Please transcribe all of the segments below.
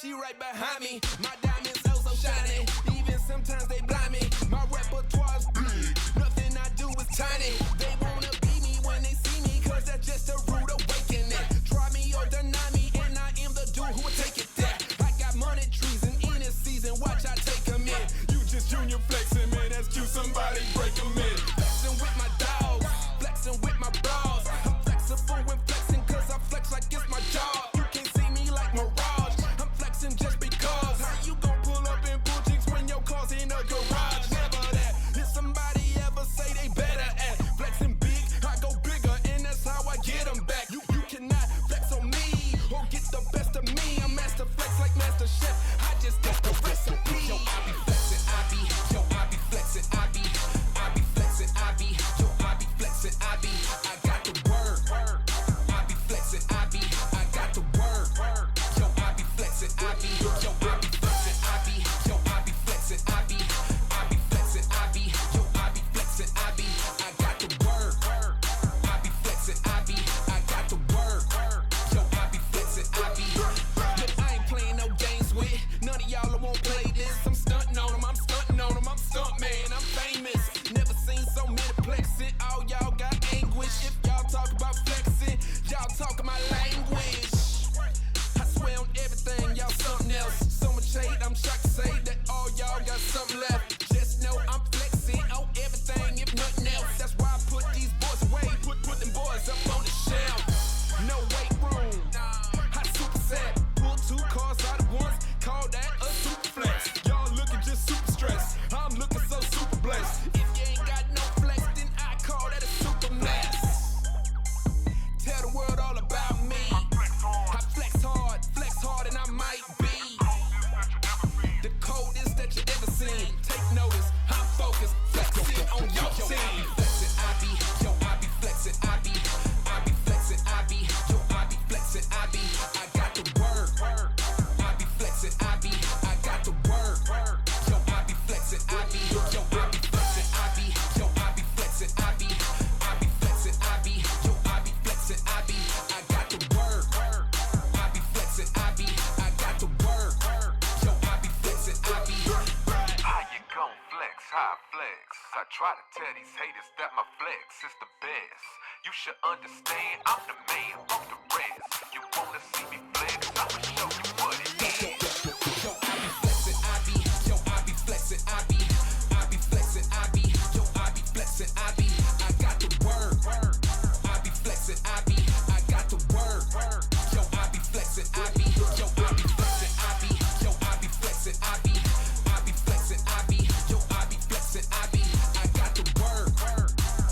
she right behind me. My diamonds oh so shiny, even sometimes they blind me. My repertoire's big, nothing I do is tiny. They wanna be me when they see me, cause that's just a rude awakening. Try me or deny me, and I am the dude who will take it there. I got money trees and in this season, watch I take them in. You just junior flexing, man, that's cute, somebody break them in. Flexing with my dogs, flexing with my bras. I'm flexible when flexing, cause I flex like it's my job. You can't see me like Mirage, I'm flexing just because. How you gon' pull up in boutiques when your car's in a garage? Never that. Did somebody ever say they better at flexing big? I go bigger, and that's how I get them back. You cannot flex on me or get the best of me. I'm master flex like Master Chef. I just got the recipe. Yo, I be flexing, I be. Yo, I be flexing, I be. I be flexing, I be. Yo, I be flexing, I be. I got the word. I be flexing, I be. I got the word. Yo, I be flexing, I be. Yo, I be flexing, I be. Yo, I be flexing, I be. I be flexing, I be. Yo, I be flexing, I be. I got the word. I be flexing, I be. I got the word. Yo, I be flexing, I be. Look, I ain't playing no games with none of y'all that won't play this. I'm stunting on them, I'm stunting on them, I'm stunt man, I'm famous. Never seen so many plexing, all y'all got anguish. If y'all talk about flexing, y'all talking my language. I swear on everything, y'all something else. So much hate, I'm shocked to say that all y'all got something left. Just know I'm flexing on everything, if nothing else. That's why I put these boys away, put them boys up on the shelf. No weight room, I super set. Pull two cars out at once, call that a super flex. Y'all looking just super stressed, I'm looking so super blessed. If you ain't got no flex, then I call that a super mess. Tell the world all about me. I flex hard, and I might be the coldest that you ever seen. Take notice, I'm focused, flexing on your team. Flexing, I be, yo, I be flexing, I be. I be flexing, I be, yo, I be flexing, I be. I got the word. I be flexing, I be. I got the word. Yo, I be flexing, I be. Yo, I be flexing, I be. Yo, I be flexing, I be. I be flexing, I be. Yo, I be flexing, I be. I got the word. I be flexing, I be. I got the word. Yo, I be flexing, I be. How you gon' flex? How I flex? I try to tell these haters that my flex is the best. You should understand I'm the man of the rest. You wanna see me flex? I'ma show you what it is. Yo, I be flexing, I be. Yo, I be flexing, I be. I be flexing, I be. Yo, I be flexing, I be. I got the word. I be flexing, I be. I got the word. Yo, I be flexing, I be. Yo, I be flexing, I be. Yo, I be flexing, I be. I be flexing, I be. Yo, I be flexing, I be. I got the word.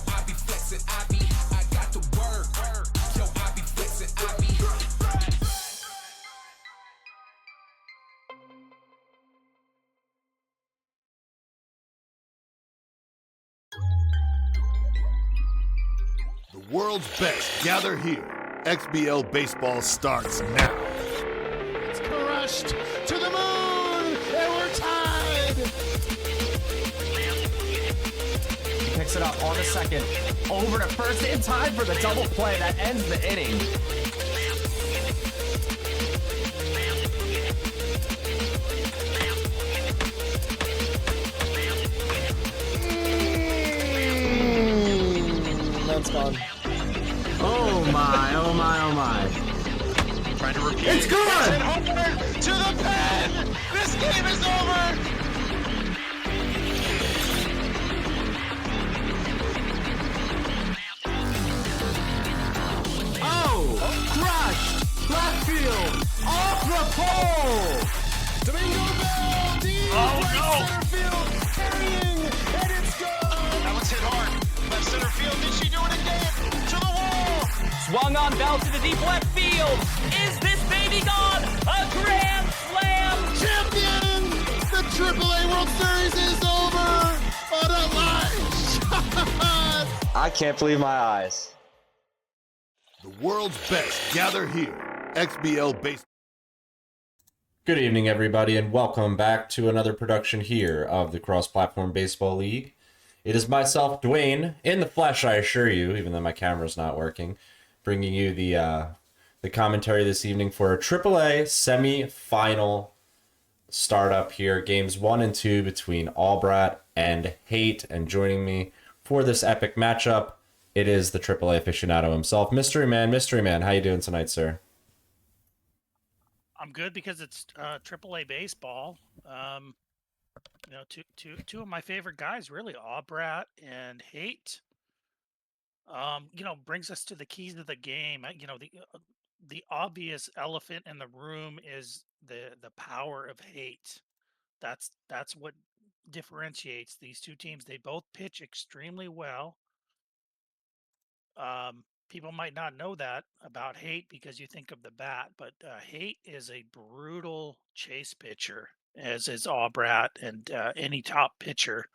I be flexing, I be. I got the word. Yo, I be flexing, I be. The world's best gather here. XBL baseball starts now. It's crushed to the moon, and we're tied. He picks it up on the second, over to first in time for the double play that ends the inning. That's gone. Oh my, oh my, oh my. Trying to repeat. It's good! And Homer to the pen! This game is over! Oh! Crushed! Left field! Off the pole! Domingo Bell, deep right center field, carrying, and it's gone. That one's hit hard. Left center field. Did she do it again? To the wall! Swung on Bell to the deep left field. Is this baby gone? A grand slam! Champion! The AAA World Series is over! What a line shot! I can't believe my eyes. The world's best gather here. XBL baseball. Good evening, everybody, and welcome back to another production here of the Cross-Platform Baseball League. It is myself, Dwayne, in the flesh, I assure you, even though my camera's not working, bringing you the the commentary this evening for a AAA semi-final startup here. Games 1 and 2 between Aubratt and Hate. And joining me for this epic matchup, it is the AAA aficionado himself, Mystery Man. Mystery Man, how you doing tonight, sir? I'm good because it's AAA baseball. Two of my favorite guys, really, Aubratt and Hate. Brings us to the keys of the game. The obvious elephant in the room is the power of Hate. That's what differentiates these two teams. They both pitch extremely well. People might not know that about Hate because you think of the bat, but Hate is a brutal chase pitcher, as is Aubratt and any top pitcher.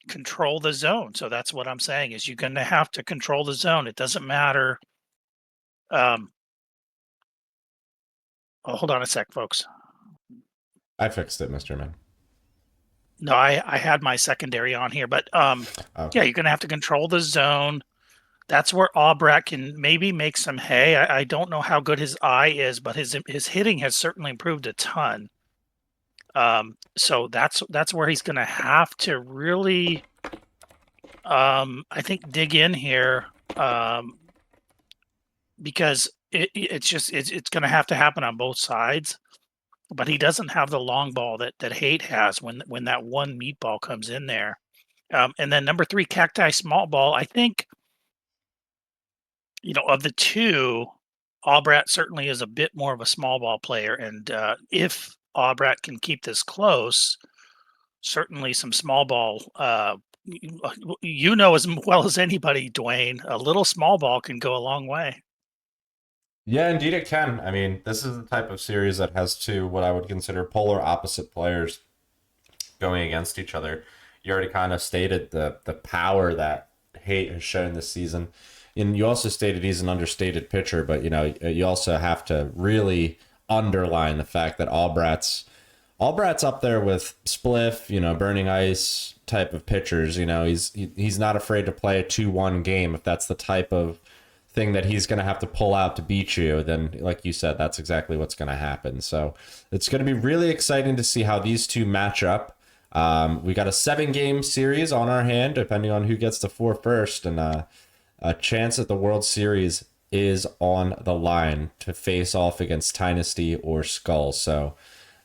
Control the zone. So that's what I'm saying is you're going to have to control the zone. It doesn't matter. Hold on a sec, folks. I fixed it, Mr. Man. No, I had my secondary on here, but Okay. yeah, you're going to have to control the zone. That's where Aubratt can maybe make some hay. I don't know how good his eye is, but his hitting has certainly improved a ton. So that's where he's going to have to really, I think, dig in here, because it's going to have to happen on both sides. But he doesn't have the long ball that Hate has when that one meatball comes in there. And then number 3, Cacti small ball. I think, of the two, Aubratt certainly is a bit more of a small ball player. And if Aubratt can keep this close, certainly some small ball, as well as anybody, Dwayne, a little small ball can go a long way. Yeah, indeed it can. I mean, this is the type of series that has two what I would consider polar opposite players going against each other. You already kind of stated the power that Hate has shown this season. And you also stated he's an understated pitcher, but you also have to really underline the fact that Aubratt's up there with Spliff, Burning Ice type of pitchers. He's not afraid to play a 2-1 game if that's the type of thing that he's going to have to pull out to beat you. Then, like you said, that's exactly what's going to happen. So it's going to be really exciting to see how these two match up. We got a 7-game series on our hand, depending on who gets to 4 first, and a chance at the World Series is on the line to face off against Dynasty or Skull. So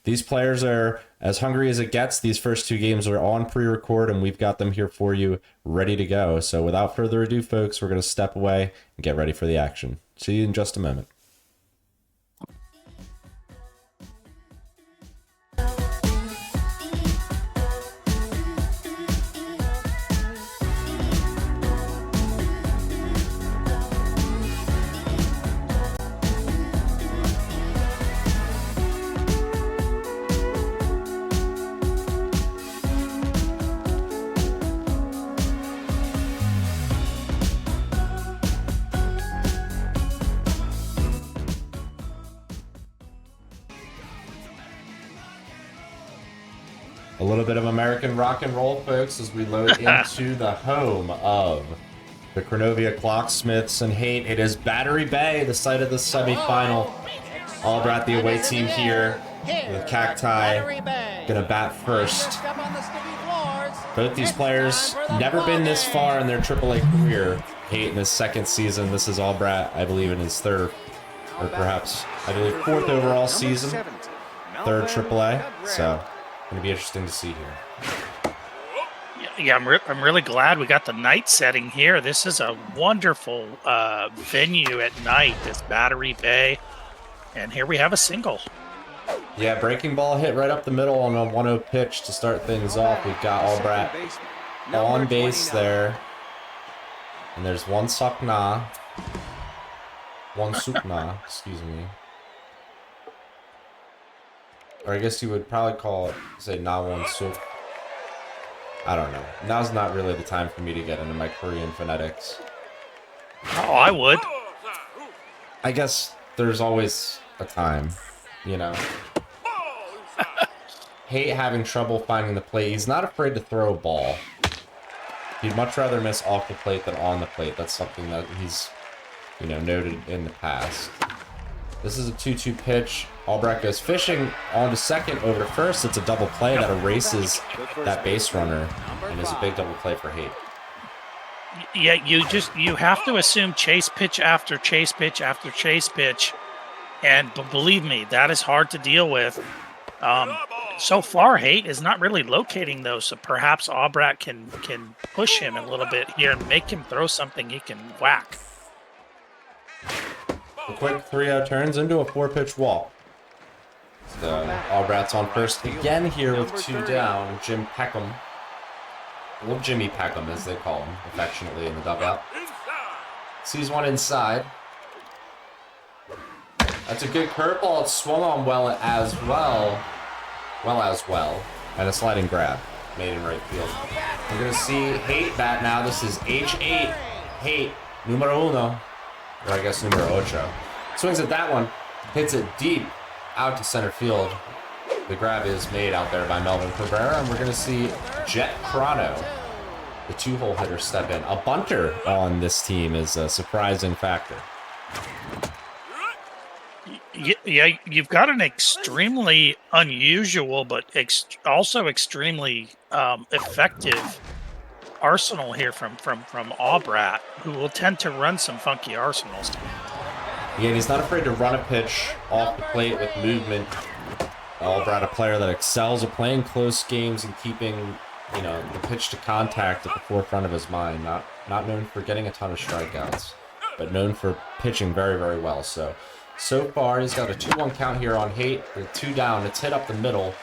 these players are as hungry as it gets. These first 2 games are on pre-record, and we've got them here for you ready to go. So without further ado, folks, we're going to step away and get ready for the action. See you in just a moment. A little bit of American rock and roll, folks, as we load into the home of the Cronovia Clocksmiths and Hate. It is Battery Bay, the site of the semifinal. Aubratt, the away team here, with Cacti gonna bat first. Both these players never been this far in their AAA career. Hate in his 2nd season. This is Aubratt, I believe, in his 3rd, or perhaps, I believe, 4th overall season. 3rd AAA. So going to be interesting to see here. Yeah, I'm really glad we got the night setting here. This is a wonderful venue at night, this Battery Bay. And here we have a single. Yeah, breaking ball hit right up the middle on a 1-0 pitch to start things off. We've got Aubratt on base there. And there's one Sukna, excuse me. Or I guess you would probably call it, say, Nawon Suk. I don't know. Now's not really the time for me to get into my Korean phonetics. Oh, I would. I guess there's always a time, Hate having trouble finding the plate. He's not afraid to throw a ball. He'd much rather miss off the plate than on the plate. That's something that he's noted in the past. This is a 2-2 pitch. Aubratt goes fishing on to second, over to first. It's a double play that erases that base runner, and is a big double play for Haight. Yeah, you have to assume chase pitch after chase pitch after chase pitch, and believe me, that is hard to deal with. So far, Haight is not really locating those, so perhaps Aubratt can push him a little bit here and make him throw something he can whack. A quick 3-0 turns into a 4-pitch walk. So Aubratt's on first again here with 2 down. Jim Peckham. Well, Jimmy Peckham, as they call him affectionately in the dugout. Sees one inside. That's a good curveball. It's swung on well as well. And a sliding grab made in right field. We're going to see Haight bat now. This is H8. Haight, numero uno. Or I guess numero ocho. Swings at that one. Hits it deep out to center field. The grab is made out there by Melvin Cabrera. And we're going to see Jet Crono, the 2-hole hitter, step in. A bunter on this team is a surprising factor. Yeah, you've got an extremely unusual, but also extremely effective arsenal here from Aubratt, who will tend to run some funky arsenals. Yeah, he's not afraid to run a pitch off the plate with movement. Aubratt, a player that excels at playing close games and keeping, the pitch to contact at the forefront of his mind. Not known for getting a ton of strikeouts, but known for pitching very, very well. So far, he's got a 2-1 count here on Haight. With 2 down, it's hit up the middle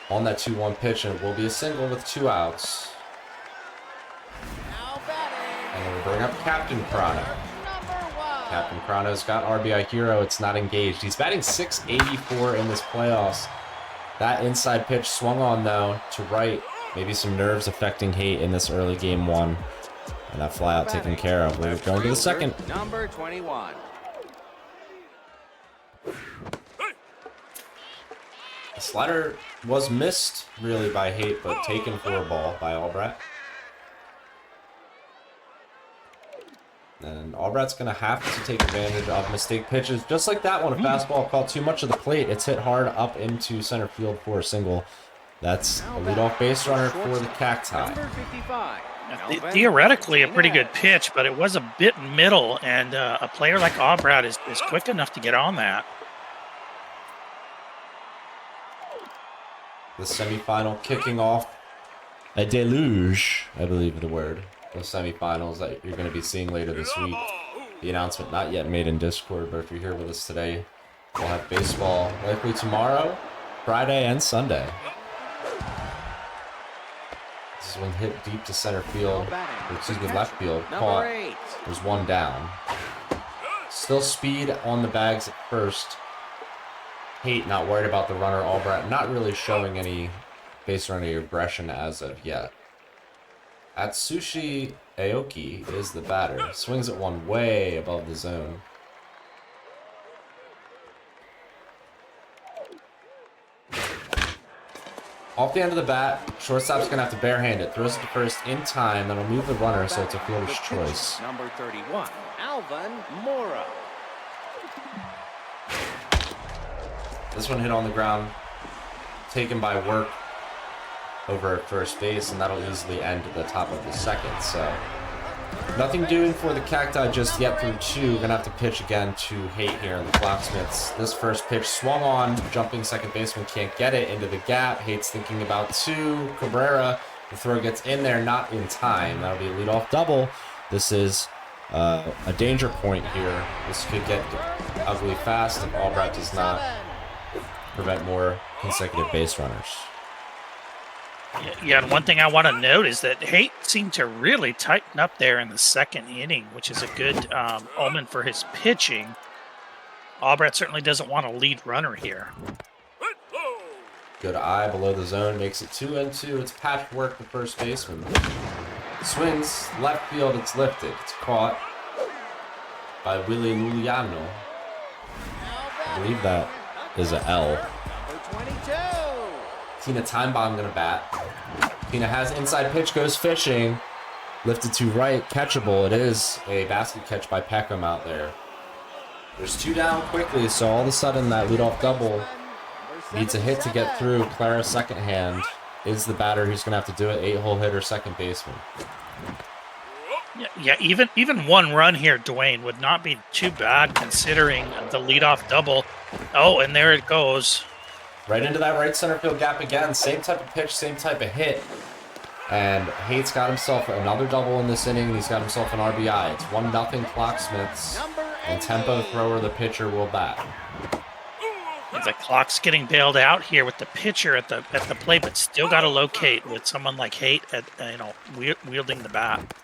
on that 2-1 pitch, and it will be a single with 2 outs. And we'll bring up Captain Crono. Captain Crono's got RBI hero. It's not engaged. He's batting .684 in this playoffs. That inside pitch swung on, though, to right. Maybe some nerves affecting Haight in this early game 1. And that fly out taken care of. We're going to the second. Number 21. The slider was missed, really, by Haight, but taken for a ball by Aubratt. And Aubratt's going to have to take advantage of mistake pitches. Just like that one, a fastball caught too much of the plate. It's hit hard up into center field for a single. That's a leadoff base runner for the Cacti. Theoretically, a pretty good pitch, but it was a bit middle, and a player like Aubratt is quick enough to get on that. The semifinal kicking off a deluge, I believe the word. The semifinals that you're going to be seeing later this week. The announcement not yet made in Discord, but if you're here with us today, we'll have baseball likely tomorrow, Friday, and Sunday. This one hit deep to center field, or excuse me, left field. Caught. There's 1 down. Still speed on the bags at first. Haight not worried about the runner. Aubratt not really showing any base running aggression as of yet. Atsushi Aoki is the batter. Swings at one way above the zone. Off the end of the bat, shortstop's going to have to barehand it. Throws it to first in time. That'll move the runner, so it's a fielder's choice. Number 31, Alvin Mora. This one hit on the ground, taken by Work over at first base, and that'll easily end at the top of the second. So nothing doing for the Cacti just yet through 2. Gonna have to pitch again to Haight here in the Blacksmiths. This first pitch swung on, jumping second baseman can't get it into the gap. Haight's thinking about 2. Cabrera, the throw gets in there, not in time. That'll be a leadoff double. This is a danger point here. This could get ugly fast if Aubratt does not prevent more consecutive base runners. Yeah, and one thing I want to note is that Haight seemed to really tighten up there in the second inning, which is a good omen for his pitching. Aubratt certainly doesn't want a lead runner here. Good eye below the zone, makes it 2-2. It's Patchwork, the first baseman. Swings left field, it's lifted. It's caught by Willie Luliano. I believe that is a L. Tina Timebomb gonna bat. Tina has inside pitch, goes fishing. Lifted to right, catchable. It is a basket catch by Peckham out there. There's 2 down quickly, so all of a sudden that leadoff double needs a hit to get through. Clara's second hand is the batter who's going to have to do it. 8-hole hitter, second baseman. Yeah, even 1 run here, Dwayne, would not be too bad considering the leadoff double. Oh, and there it goes. Right into that right center field gap again. Same type of pitch, same type of hit. And Hate's got himself another double in this inning, and he's got himself an RBI. It's 1-0 Clocksmiths, and tempo thrower, the pitcher, will bat. The clock's getting bailed out here with the pitcher at the plate, but still got to locate with someone like Hate at wielding the bat.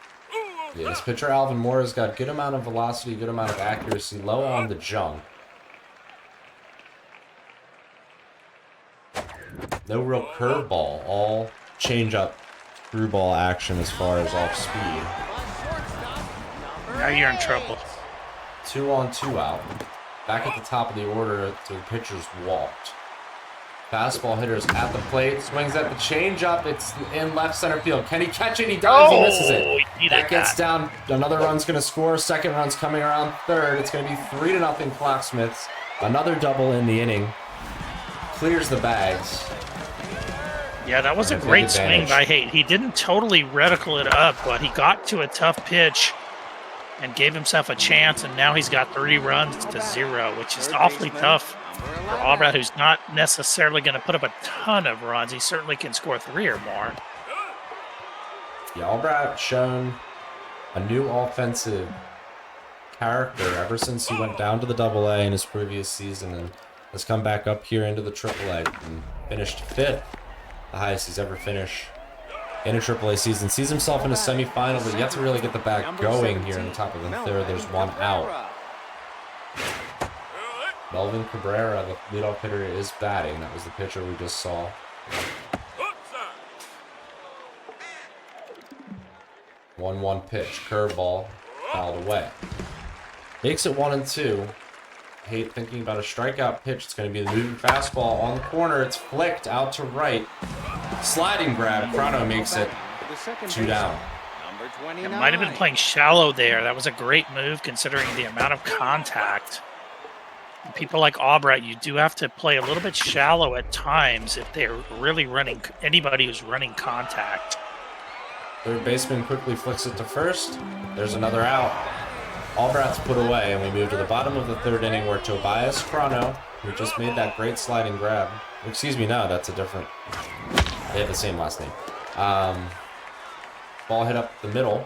Yeah, this pitcher Alvin Mora's got good amount of velocity, good amount of accuracy, low on the jump. No real curveball, all change-up through ball action as far as off speed. Now you're in trouble. 2 on, 2 out. Back at the top of the order, the pitcher's walked. Fastball hitter's at the plate, swings at the changeup. It's in left center field. Can he catch it? He does. He misses it. That gets down. Another run's going to score. Second run's coming around third. It's going to be 3-0 Clocksmiths. Another double in the inning. Clears the bags. Yeah, that was a great swing by Hate. He didn't totally reticle it up, but he got to a tough pitch and gave himself a chance, and now he's got 3 runs to 0, which is awfully tough for Aubratt, who's not necessarily going to put up a ton of runs. He certainly can score 3 or more. Yeah, Aubratt shown a new offensive character ever since he went down to the AA in his previous season and has come back up here into the AAA and finished 5th. The highest he's ever finished in a AAA season. Sees himself in a semifinal, but yet to really get the bat going here in the top of the third. There's 1 out. Melvin Cabrera, the leadoff hitter, is batting. That was the pitcher we just saw. One pitch, curveball, fouled away. Makes it 1-2. Hate thinking about a strikeout pitch. It's going to be the moving fastball on the corner. It's flicked out to right. Sliding grab. Crono makes it 2 down. It might have been playing shallow there. That was a great move considering the amount of contact. People like Aubratt, you do have to play a little bit shallow at times if they're really running, anybody who's running contact. Third baseman quickly flicks it to first. There's another out. Aubratt's put away, and we move to the bottom of the third inning where Tobias Crono, who just made that great sliding grab. Excuse me, no, that's a different. They have the same last name. Ball hit up the middle,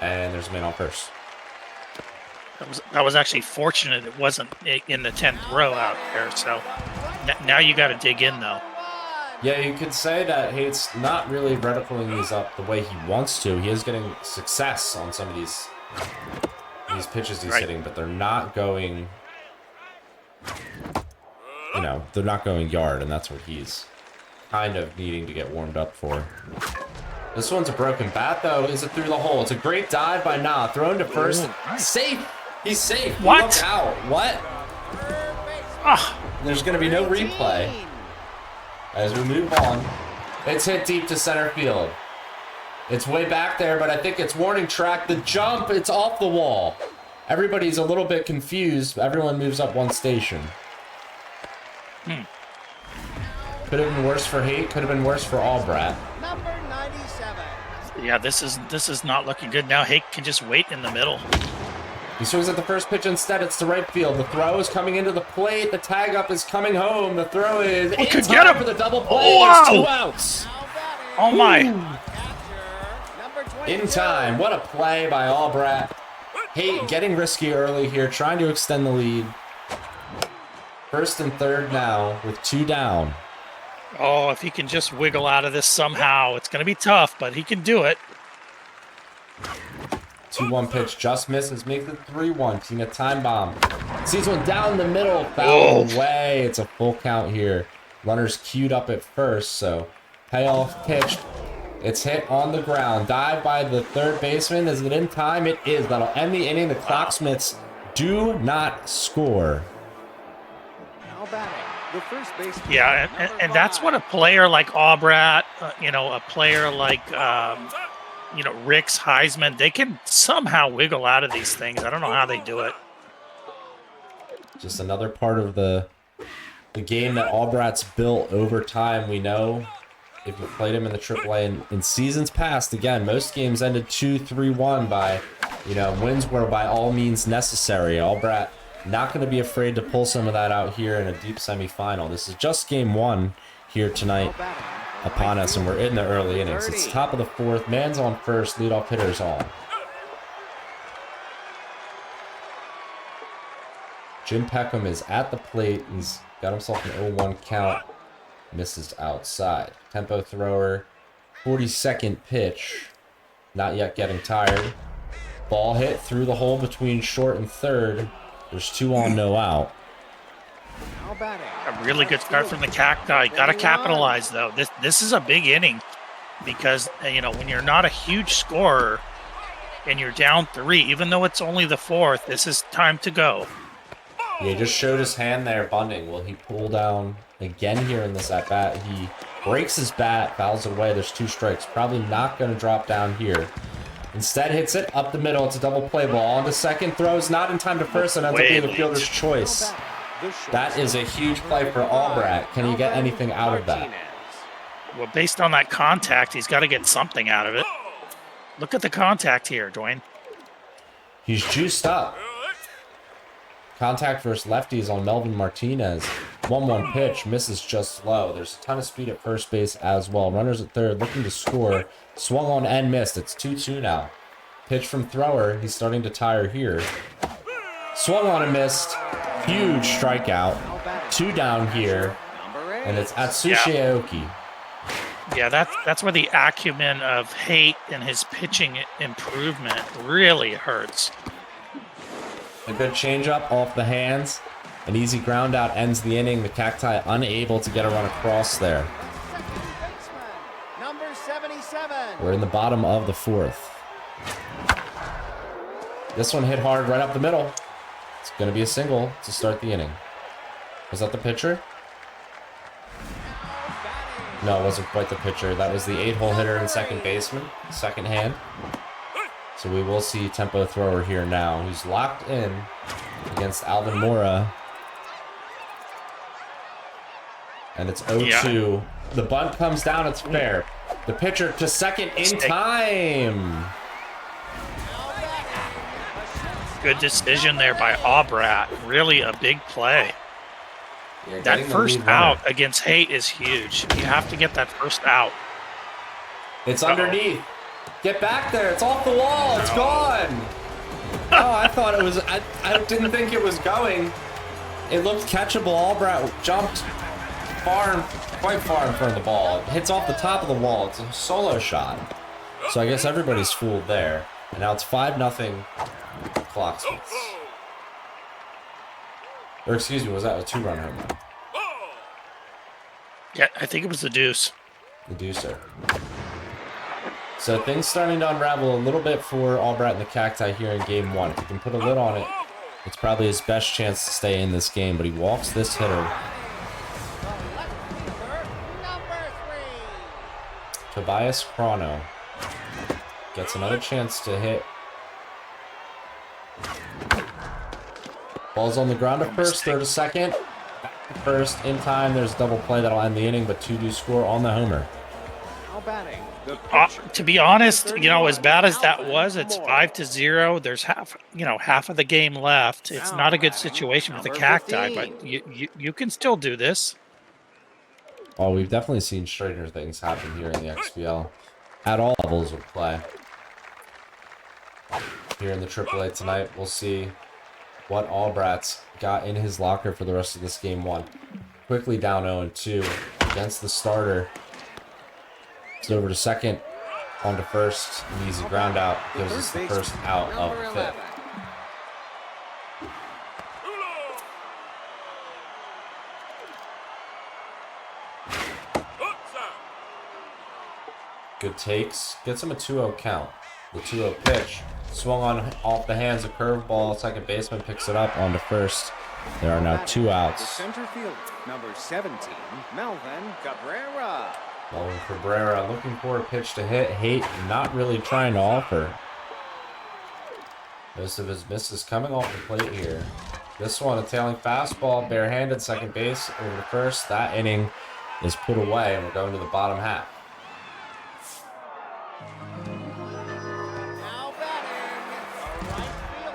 and there's a man on first. That was actually fortunate it wasn't in the 10th row out there, so now you got to dig in, though. Yeah, you could say that Hate's not really reticuling these up the way he wants to. He is getting success on some of these pitches he's hitting, but they're not going, they're not going yard, and that's what he's kind of needing to get warmed up for. This one's a broken bat, though. Is it through the hole? It's a great dive by Na. Thrown to first. Safe. He's safe. What? Look out. What? There's going to be no replay. As we move on, it's hit deep to center field. It's way back there, but I think it's warning track. The jump, it's off the wall. Everybody's a little bit confused. Everyone moves up one station. Could have been worse for Hate. Could have been worse for Aubratt. Number 97. Yeah, this is not looking good now. Hake can just wait in the middle. He swings at the first pitch instead. It's to right field. The throw is coming into the plate. The tag up is coming home. The throw is in time for the double play. There's 2 outs. Oh my. In time. What a play by Aubratt. Hate getting risky early here, trying to extend the lead. First and third now with 2 down. Oh, if he can just wiggle out of this somehow. It's going to be tough, but he can do it. 2-1 pitch just misses. Makes it 3-1. Seeing a time bomb. Sees one down the middle. Foul away. It's a full count here. Runners queued up at first, so payoff pitch. It's hit on the ground. Dive by the third baseman. Is it in time? It is. That'll end the inning. The Clocksmiths do not score. Now batting, the first baseman. Yeah, and that's what a player like Aubratt, a player like you know, Ricks, Heisman, they can somehow wiggle out of these things. I don't know how they do it. Just another part of the game that Aubratt's built over time. We know if you played him in the AAA in seasons past, again, most games ended 2-3-1 by, you know, wins were by all means necessary. Aubratt not going to be afraid to pull some of that out here in a deep semifinal. This is just game one here tonight upon us, and we're in the early innings. It's top of the fourth. Man's on first. Leadoff hitter's on. Jim Peckham is at the plate. He's got himself an 0-1 count. Misses outside. Tempo thrower. 42nd pitch. Not yet getting tired. Ball hit through the hole between short and third. There's 2 on, no out. A really good start from the Cacti. Got to capitalize, though. This is a big inning because, you know, when you're not a huge scorer and you're down 3, even though it's only the 4th, this is time to go. Yeah, he just showed his hand there, Bunting. Will he pull down again here in this at-bat? He breaks his bat, fouls it away. There's 2 strikes. Probably not going to drop down here. Instead, hits it up the middle. It's a double play ball. On the second, throws not in time to first, and ends up being the fielder's choice. That is a huge play for Aubratt. Can he get anything out of that? Well, based on that contact, he's got to get something out of it. Look at the contact here, Dwayne. He's juiced up. Contact versus lefties on Melvin Martinez. 1-1 pitch, misses just low. There's a ton of speed at first base as well. Runners at third, looking to score. Swung on and missed. It's 2-2 now. Pitch from thrower. He's starting to tire here. Swung on and missed. Huge strikeout. 2 down here. And it's Atsushi Aoki. Yeah, that's where the acumen of Haight and his pitching improvement really hurts. A good changeup off the hands. An easy ground out ends the inning. The Cacti unable to get a run across there. Number 77. We're in the bottom of the 4th. This one hit hard right up the middle. It's going to be a single to start the inning. Was that the pitcher? No, it wasn't quite the pitcher. That was the 8-hole hitter and second baseman, second hand. So we will see tempo thrower here now, who's locked in against Alvin Mora. And it's 0-2. Yeah. The bunt comes down, it's fair. The pitcher to second in time. Good decision there by Aubratt. Really a big play. That first out against Haight is huge. You have to get that first out. It's underneath. Get back there. It's off the wall. It's gone. Oh, I thought it was. I didn't think it was going. It looked catchable. Aubratt jumped quite far in front of the ball. It hits off the top of the wall. It's a solo shot. So I guess everybody's fooled there. And now it's 5-0 Clocksmiths. Or excuse me, was that a 2-run home run? Yeah, I think it was the deuce. The deucer. So things starting to unravel a little bit for Aubratt and the Cacti here in game 1. If he can put a lid on it, it's probably his best chance to stay in this game, but he walks this hitter. Tobias Chrono gets another chance to hit. Ball's on the ground at first, throw to second. Back to first, in time. There's a double play that'll end the inning, but 2 do score on the homer. To be honest, you know, as bad as that was, it's 5-0. There's half of the game left. It's not a good situation with the Cacti, but you can still do this. Oh, we've definitely seen stranger things happen here in the XBL at all levels of play. Here in the AAA tonight, we'll see what Aubratt's got in his locker for the rest of this game 1. Quickly down 0-2 against the starter. It's over to second, on to first, an easy ground out, gives us the first out of the 5th. Good takes, gets him a 2-0 count. The 2-0 pitch, swung on off the hands, a curveball, second baseman picks it up, on to first. There are now 2 outs. Center field, number 17, Melvin Cabrera. Ball for Cabrera, looking for a pitch to hit. Haight not really trying to offer. Most of his misses coming off the plate here. This one, a tailing fastball, barehanded, second base, over to first. That inning is put away, and we're going to the bottom half. Now batting,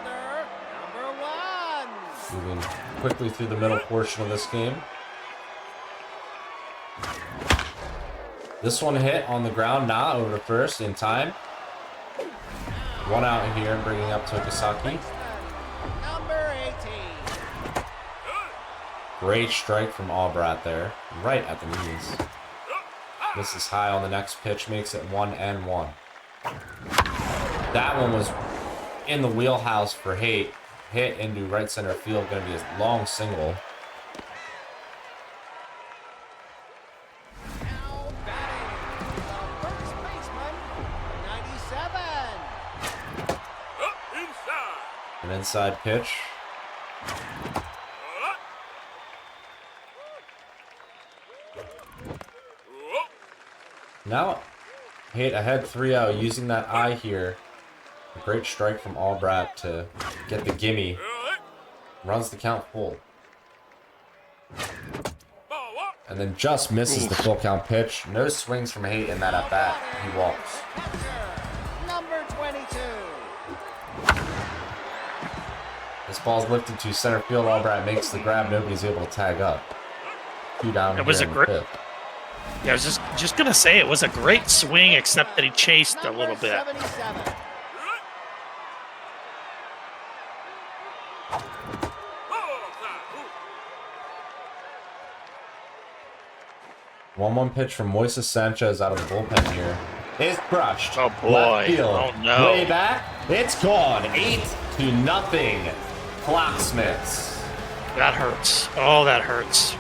the right fielder, number 1. Moving quickly through the middle portion of this game. This one hit on the ground, not over to first in time. One out here, bringing up Tokisaki. Number 18. Great strike from Aubratt there, right at the knees. Misses high on the next pitch, makes it 1-1. That one was in the wheelhouse for Haight. Hit into right center field, going to be a long single. Now batting, the first baseman, 97. An inside pitch. Now, Haight ahead 3-0, using that eye here. A great strike from Aubratt to get the gimme. Runs the count full. And then just misses the full count pitch. No swings from Haight in that at bat. He walks. Number 22. This ball's lifted to center field. Aubratt makes the grab. Nobody's able to tag up. 2 down. It was here a in the great. fifth. Yeah, I was just gonna say it was a great swing, except that he chased a little bit. 77. One pitch from Moises Sanchez out of the bullpen here. It's crushed. Oh boy! Left field. Oh no! Way back. It's gone. 8-0. Clocksmiths. That hurts. Oh, that hurts.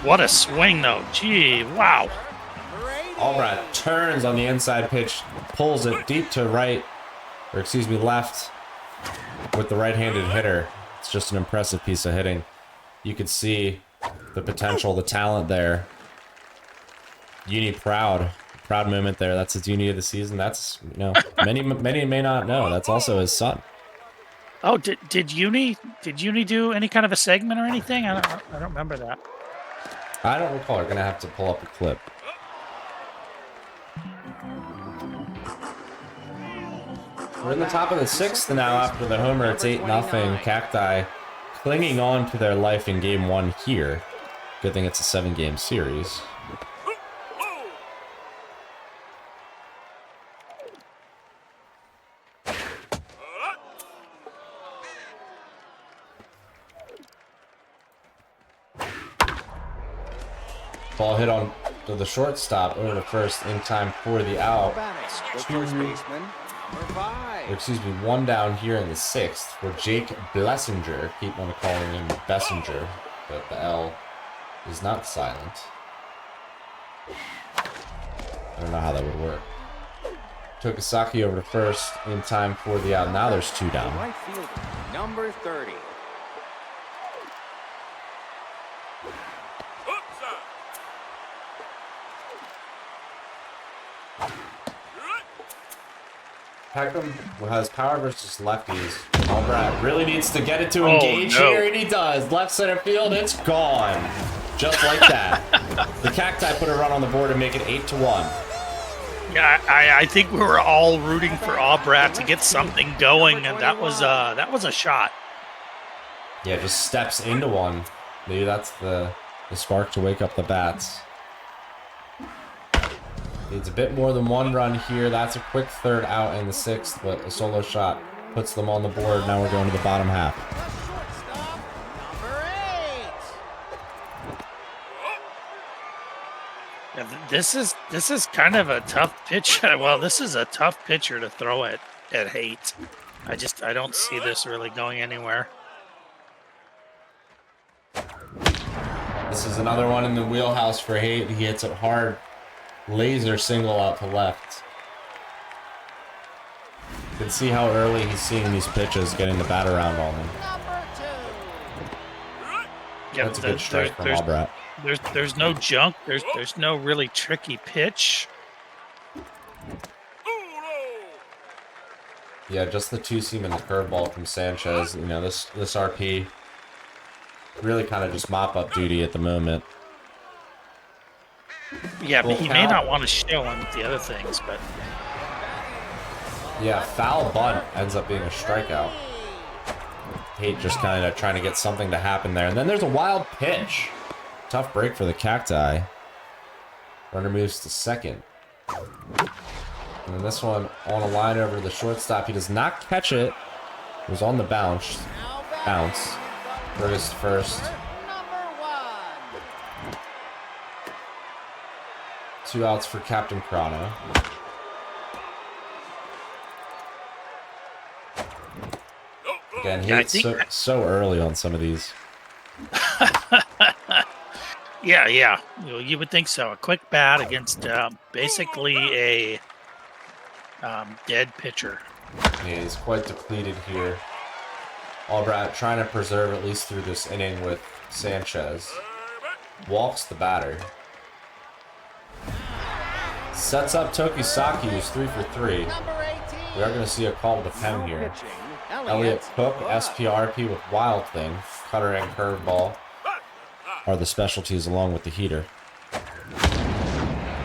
What a swing, though. Gee, wow. Aubratt turns on the inside pitch, pulls it deep to right, or excuse me, left, with the right-handed hitter. It's just an impressive piece of hitting. You could see the potential, the talent there. Uni proud moment there. That's his uni of the season. That's, you know, many may not know. That's also his son. Oh, did Uni do any kind of a segment or anything? I don't remember that. I don't recall. We're gonna have to pull up a clip. We're in the top of the sixth now after the homer. It's 8-0. Cacti clinging on to their life in game 1 here. Good thing it's a 7-game series. Ball hit on to the shortstop over to first in time for the out. The first baseman, number 5. Excuse me, 1 down here in the 6th for Jake Blessinger. Keep on calling him Bessinger, but the L is not silent. I don't know how that would work. Tokisaki over to first in time for the out. Now there's 2 down. Right fielder, number 30. Peckham has power versus lefties. Aubratt really needs to get it to engage no. here, and he does. Left center field, it's gone. Just like that. The Cacti put a run on the board and make it 8-1. Yeah, I think we were all rooting for Aubratt to get something going, and that was a shot. Yeah, just steps into one. Maybe that's the spark to wake up the bats. Needs a bit more than 1 run here. That's a quick 3rd out in the 6th, but a solo shot puts them on the board. Now we're going to the bottom half. Yeah, this is kind of a tough pitch. Well, this is a tough pitcher to throw at Haight. I don't see this really going anywhere. This is another one in the wheelhouse for Haight. He hits it hard. Laser single out to left. You can see how early he's seeing these pitches, getting the bat around on him. Yeah, That's a good strike from Aubratt. There's no junk. There's no really tricky pitch. Yeah, just the two-seam and the curveball from Sanchez. You know, this RP really kind of just mop-up duty at the moment. Yeah, but he may not want to show him the other things, but... Yeah, foul bunt ends up being a strikeout. Hate just kind of trying to get something to happen there. And then there's a wild pitch. Tough break for the Cacti. Runner moves to second. And then this one on a line over to the shortstop. He does not catch it. It was on the bounce. Throws first. 2 outs for Captain Crono. Again, he's so early on some of these. Yeah. You would think so. A quick bat against basically a dead pitcher. Yeah, he's quite depleted here. Aubratt trying to preserve at least through this inning with Sanchez. Walks the batter. Sets up Tokisaki, who's 3 for 3. We are going to see a call to pen here. Elliott Cook, SPRP with Wild Thing, cutter and curveball are the specialties along with the heater.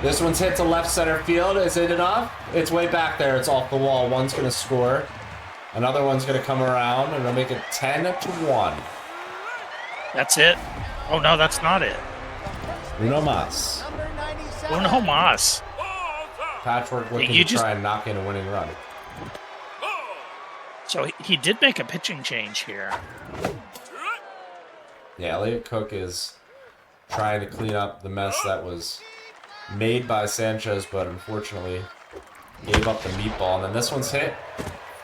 This one's hit to left center field. Is it enough? It's way back there. It's off the wall. One's going to score. Another one's going to come around, and it'll make it 10-1. That's it? Oh, no, that's not it. Uno mas. Uno mas. Patchwork looking to try and knock in a winning run. So he did make a pitching change here. Yeah, Elliott Cook is trying to clean up the mess that was made by Sanchez, but unfortunately gave up the meatball. And then this one's hit.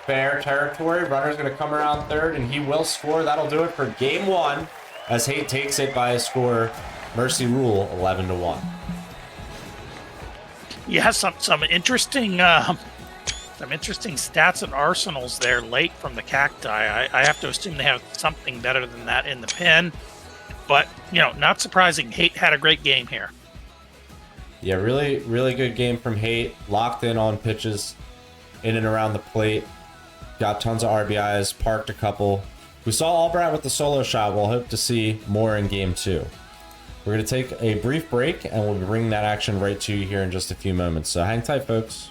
Fair territory. Runner's going to come around third, and he will score. That'll do it for game 1 as Haight takes it by a score. Mercy rule 11-1. Yeah, some interesting stats and arsenals there late from the Cacti. I have to assume they have something better than that in the pen. But, not surprising. Haight had a great game here. Yeah, really, really good game from Haight. Locked in on pitches in and around the plate. Got tons of RBIs, parked a couple. We saw Aubratt with the solo shot. We'll hope to see more in game 2. We're going to take a brief break, and we'll bring that action right to you here in just a few moments. So hang tight, folks.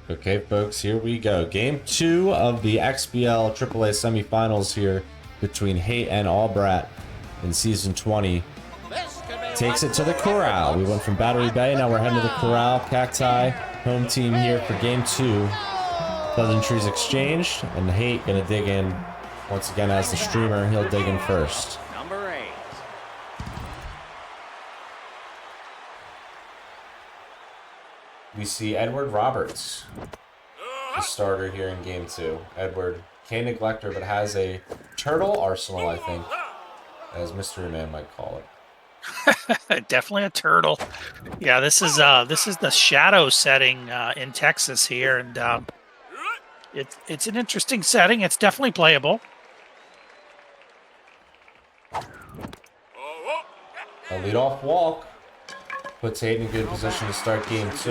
Okay, folks, here we go. Game 2 of the XBL AAA semifinals here between Haight and Aubratt in Season 20. Takes it to the Corral. We went from Battery Bay, now we're heading to the Corral. Cacti, home team here for Game 2. Pleasantries exchanged, and Haight going to dig in once again as the streamer. He'll dig in first. Number 8. We see Edward Roberts, the starter here in Game 2. Edward, K-neglector, but has a turtle arsenal, I think, as Mystery Man might call it. Definitely a turtle. Yeah, this is the shadow setting in Texas here, and it's an interesting setting. It's definitely playable. A leadoff walk puts Haight in a good position to start Game 2.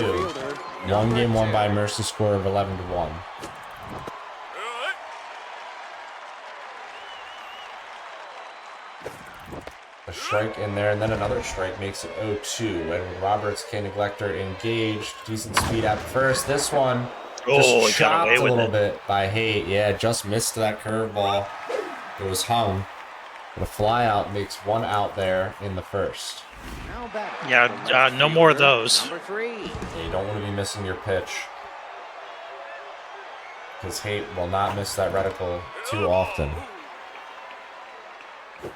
One game won by a Mercy score of 11-1. A strike in there, and then another strike makes it 0-2. And with Roberts, K Neglector engaged, decent speed at first. This one just chopped a little bit by Haight. Yeah, just missed that curveball. It was hung. But a fly out makes 1 out there in the first. Yeah, no more of those. Yeah, you don't want to be missing your pitch, because Haight will not miss that reticle too often.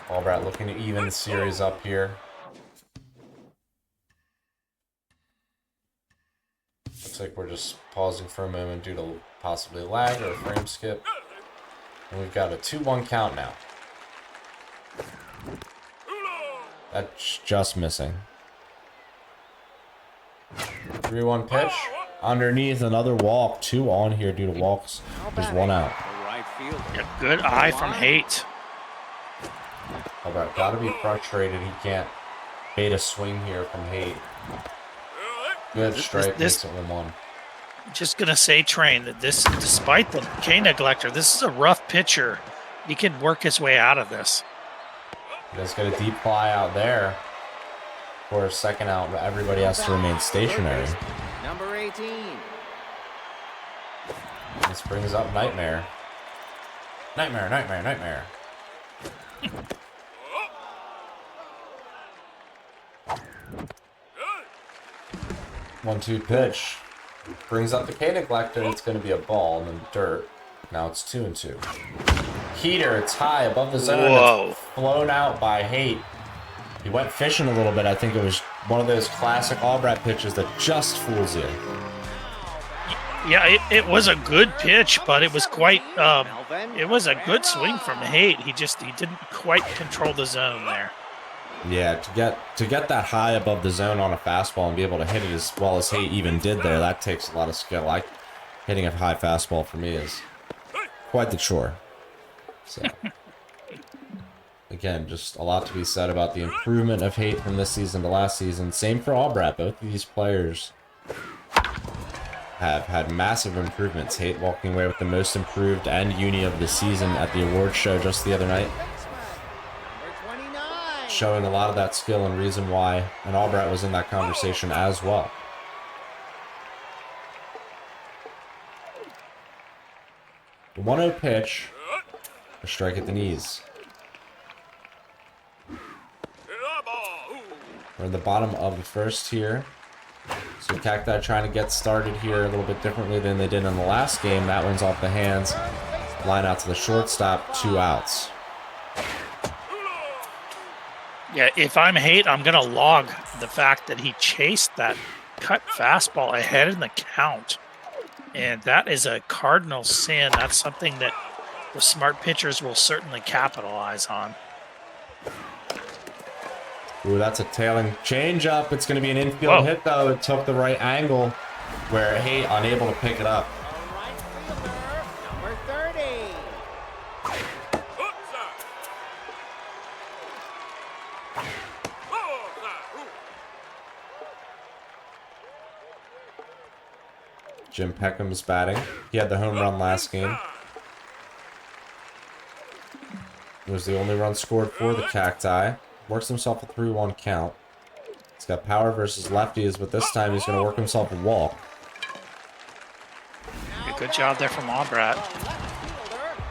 Aubratt looking to even the series up here. Looks like we're just pausing for a moment due to possibly lag or a frame skip. And we've got a 2-1 count now. That's just missing. 3-1 pitch. Underneath, another walk. 2 on here due to walks. There's 1 out. Yeah, good eye from Haight. Aubratt got to be frustrated. He can't bait a swing here from Haight. Good strike. Makes it 1-1. Just going to say, Train, that this, despite the K Neglector, this is a rough pitcher. He can work his way out of this. He does get a deep fly out there for a second out, but everybody has to remain stationary. Number 18. This brings up Nightmare. Nightmare, Nightmare, Nightmare. 1-2 pitch. Brings up the K Neglector. It's going to be a ball in the dirt. Now it's 2-2. Heater, it's high above the zone. Whoa. It's flown out by Haight. He went fishing a little bit. I think it was one of those classic Aubratt pitches that just fools you. Yeah, it was a good pitch, but it was quite, it was a good swing from Haight. He didn't quite control the zone there. Yeah, to get that high above the zone on a fastball and be able to hit it as well as Haight even did there, that takes a lot of skill. Hitting a high fastball for me is quite the chore. So, again, just a lot to be said about the improvement of Haight from this season to last season. Same for Aubratt. Both of these players have had massive improvements. Haight walking away with the most improved and uni of the season at the awards show just the other night. Showing a lot of that skill and reason why, and Aubratt was in that conversation as well. The 1-0 pitch, a strike at the knees. We're in the bottom of the first here. So Cacti trying to get started here a little bit differently than they did in the last game. That one's off the hands. Line out to the shortstop, 2 outs. Yeah, if I'm Haight, I'm going to log the fact that he chased that cut fastball ahead in the count. And that is a cardinal sin. That's something that the smart pitchers will certainly capitalize on. Ooh, that's a tailing changeup. It's going to be an infield hit, though. It took the right angle where Haight unable to pick it up. Number 30. Jim Peckham's batting. He had the home run last game. It was the only run scored for the Cacti. Works himself a 3-1 count. He's got power versus lefties, but this time he's going to work himself a walk. Good job there from Aubratt.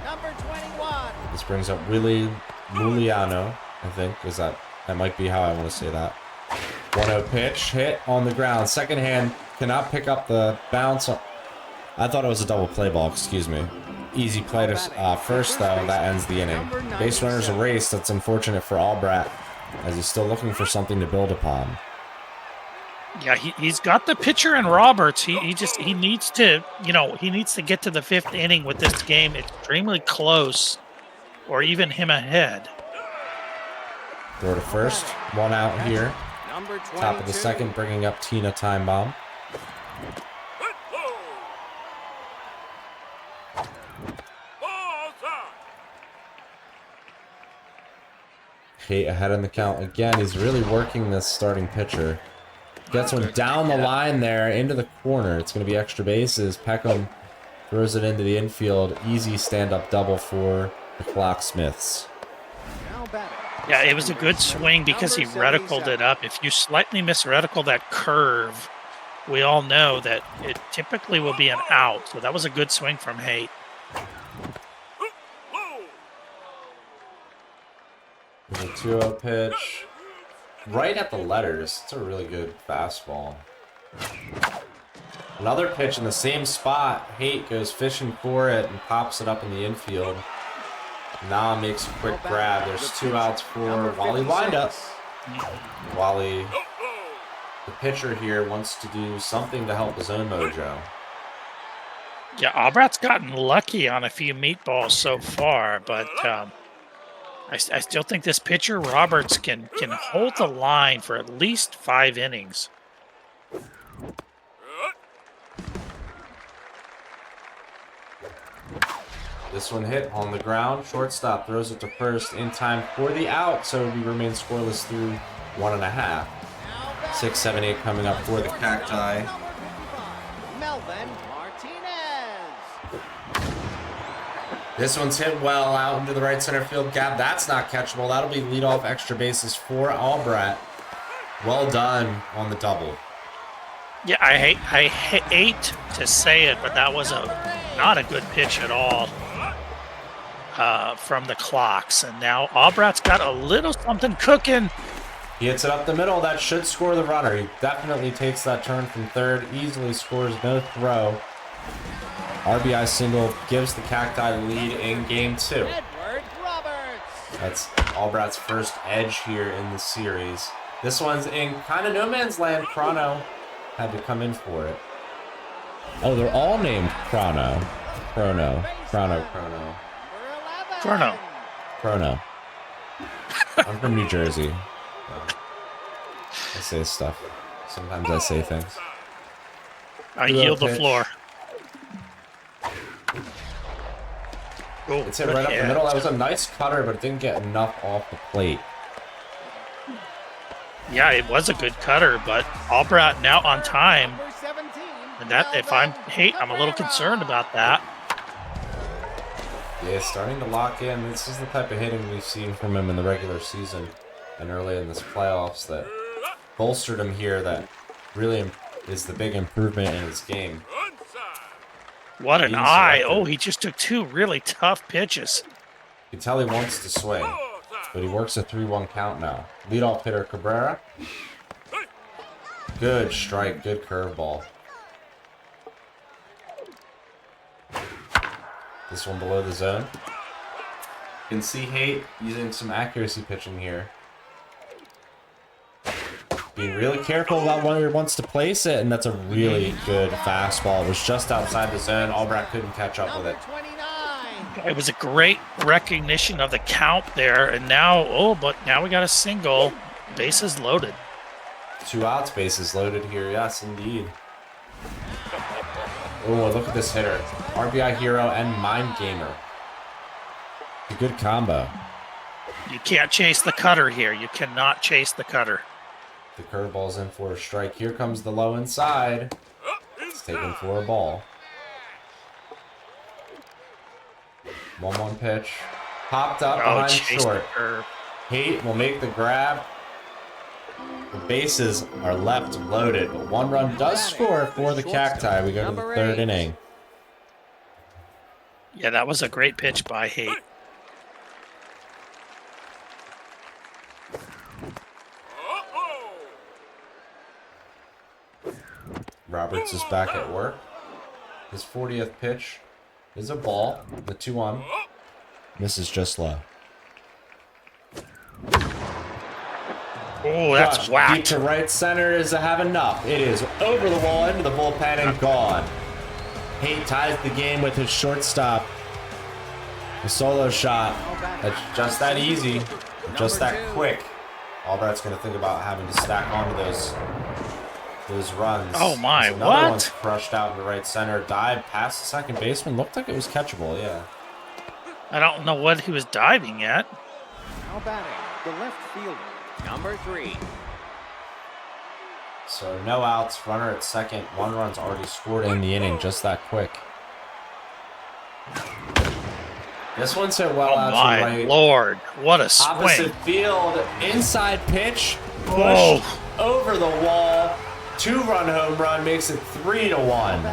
Number 21. This brings up Willie Muliano, I think. That might be how I want to say that. 1-0 pitch, hit on the ground. Second hand, cannot pick up the bounce. I thought it was a double play ball, excuse me. Easy play to first, though. That ends the inning. Base runner's erased. That's unfortunate for Aubratt, as he's still looking for something to build upon. Yeah, he's got the pitcher in Roberts. He needs to, he needs to get to the 5th inning with this game extremely close, or even him ahead. Throw to first. 1 out here. Top of the second, bringing up Tina Time Bomb. Haight ahead in the count again. He's really working this starting pitcher. Gets one down the line there into the corner. It's going to be extra bases. Peckham throws it into the infield. Easy stand-up double for the Clocksmiths. Now batting. Yeah, it was a good swing because he reticled it up. If you slightly misreticle that curve, we all know that it typically will be an out. So that was a good swing from Haight. There's a 2-0 pitch. Right at the letters. It's a really good fastball. Another pitch in the same spot. Haight goes fishing for it and pops it up in the infield. Nah makes a quick grab. There's 2 outs for Wally windup. Wally, the pitcher here, wants to do something to help his own mojo. Yeah, Aubratt's gotten lucky on a few meatballs so far, but I still think this pitcher, Roberts, can hold the line for at least 5 innings. This one hit on the ground. Shortstop throws it to first in time for the out, so we remain scoreless through 1.5. 6, 7, 8 coming up for the Cacti. Melvin Martinez. This one's hit well out into the right center field gap. That's not catchable. That'll be leadoff extra bases for Aubratt. Well done on the double. Yeah, I hate to say it, but that was not a good pitch at all from the clocks. And now Aubratt's got a little something cooking. He hits it up the middle. That should score the runner. He definitely takes that turn from third. Easily scores no throw. RBI single gives the Cacti the lead in game 2. Edward Roberts. That's Aubratt's first edge here in the series. This one's in kind of no man's land. Chrono had to come in for it. Oh, they're all named Chrono. Chrono. I'm from New Jersey. I say stuff. Sometimes I say things. I yield the floor. It's hit right up the middle. That was a nice cutter, but it didn't get enough off the plate. Yeah, it was a good cutter, but Aubratt now on time. And that, if I'm Haight, I'm a little concerned about that. Yeah, starting to lock in. This is the type of hitting we've seen from him in the regular season and early in this playoffs that bolstered him here. That really is the big improvement in his game. What an eye. Oh, he just took 2 really tough pitches. You can tell he wants to swing, but he works a 3-1 count now. Leadoff hitter Cabrera. Good strike, good curveball. This one below the zone. You can see Haight using some accuracy pitching here. Being really careful about where he wants to place it, and that's a really good fastball. It was just outside the zone. Aubratt couldn't catch up with it. It was a great recognition of the count there, and now, but now we got a single. Bases loaded. 2 outs, bases loaded here. Yes, indeed. Oh, look at this hitter. RBI hero and mind gamer. A good combo. You can't chase the cutter here. You cannot chase the cutter. The curveball's in for a strike. Here comes the low inside. It's taken for a ball. 1-1 pitch. Popped up behind short. Haight will make the grab. The bases are left loaded, but 1 run does score for the Cacti. We go to the 3rd inning. Yeah, that was a great pitch by Haight. Roberts is back at work. His 40th pitch is a ball. The 2-1. This is just low. Oh, that's whacked. Deep to right center is to have enough. It is over the wall, into the bullpen, and gone. Haight ties the game with his shortstop. The solo shot. That's just that easy. Just that quick. Aubratt's going to think about having to stack onto those runs. Oh my, Another one's crushed out in the right center. Dive past the second baseman. Looked like it was catchable, yeah. I don't know what he was diving at. Now batting, the left fielder, number 3. So no outs, runner at second. 1 run's already scored in the inning, just that quick. This one's hit well Oh out to my right. lord! What a swing! Opposite field, inside pitch, pushed Oh. over the wall. 2-run home run makes it 3-1.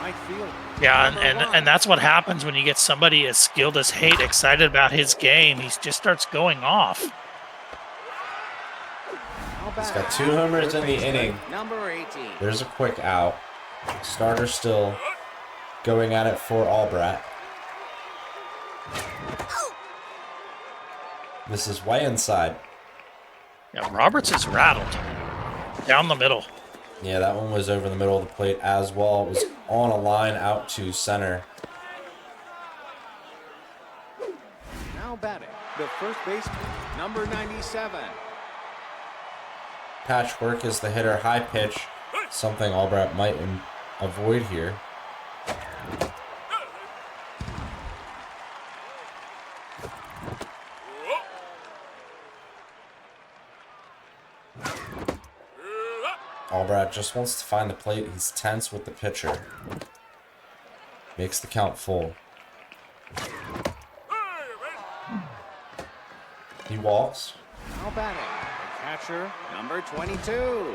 Right field. Yeah, and that's what happens when you get somebody as skilled as Haight excited about his game. He just starts going off. He's got 2 homers in the inning. Number 18. There's a quick out. Starter still going at it for Aubratt. This is way inside. Yeah, Roberts is rattled. Down the middle. Yeah, that one was over the middle of the plate as well. It was on a line out to center. Now batting, the first baseman, number 97. Patchwork is the hitter, high pitch. Something Aubratt might avoid here. Aubratt just wants to find the plate. He's tense with the pitcher. Makes the count full. He walks. Now batting, the catcher, number 22.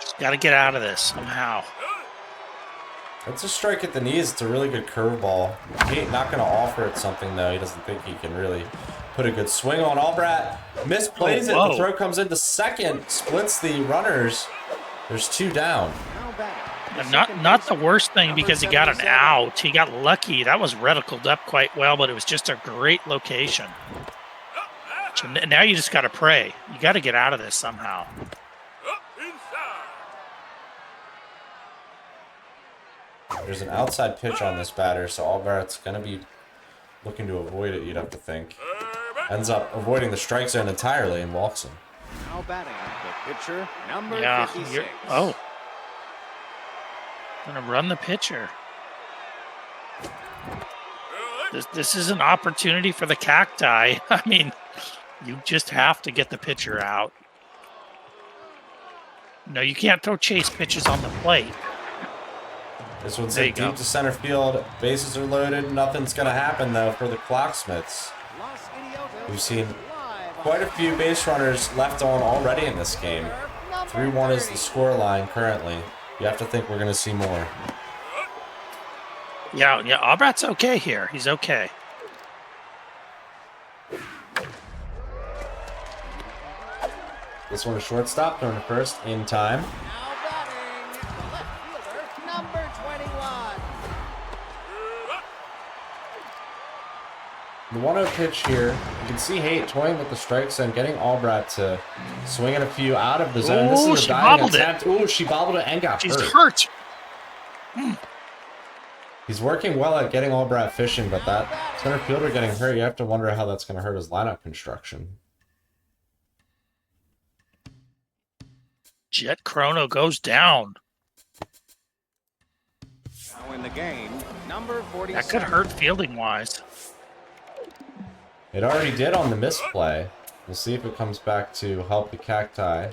Just got to get out of this somehow. It's a strike at the knees. It's a really good curveball. He ain't not going to offer it something, though. He doesn't think he can really put a good swing on. Aubratt misplays it. The throw comes into second. Splits the runners. There's 2 down. Now batting. And not the worst thing because he got an out. He got lucky. That was reticled up quite well, but it was just a great location. So now you just got to pray. You got to get out of this somehow. There's an outside pitch on this batter, so Aubratt's going to be looking to avoid it, you'd have to think. Ends up avoiding the strike zone entirely and walks him. Now batting, the pitcher, number Yeah. 56. Oh. Gonna run the pitcher. This is an opportunity for the cacti. I mean, you just have to get the pitcher out. No, you can't throw chase pitches on the plate. This one's There hit you go. deep to center field. Bases are loaded. Nothing's going to happen, though, for the Clocksmiths. Los Idiotas We've seen live on quite a few base runners left on already in this game. 3-1 is the score line currently. You have to think we're going to see more. Yeah, Aubratt's okay here. He's okay. This one is shortstop, throwing to first in time. Now batting, the left fielder, number 21. The 1-0 pitch here. You can see Haight toying with the strike zone, getting Aubratt to swing at a few out of the zone. Ooh, This is a she diving bobbled it. attempt. Ooh, she bobbled it and got She's hurt. hurt. He's working well at getting Aubratt fishing, but that center fielder getting hurt, you have to wonder how that's going to hurt his lineup construction. Jet Chrono goes down. Now in the game, number 47. That could hurt fielding wise. It already did on the misplay. We'll see if it comes back to help the Cacti.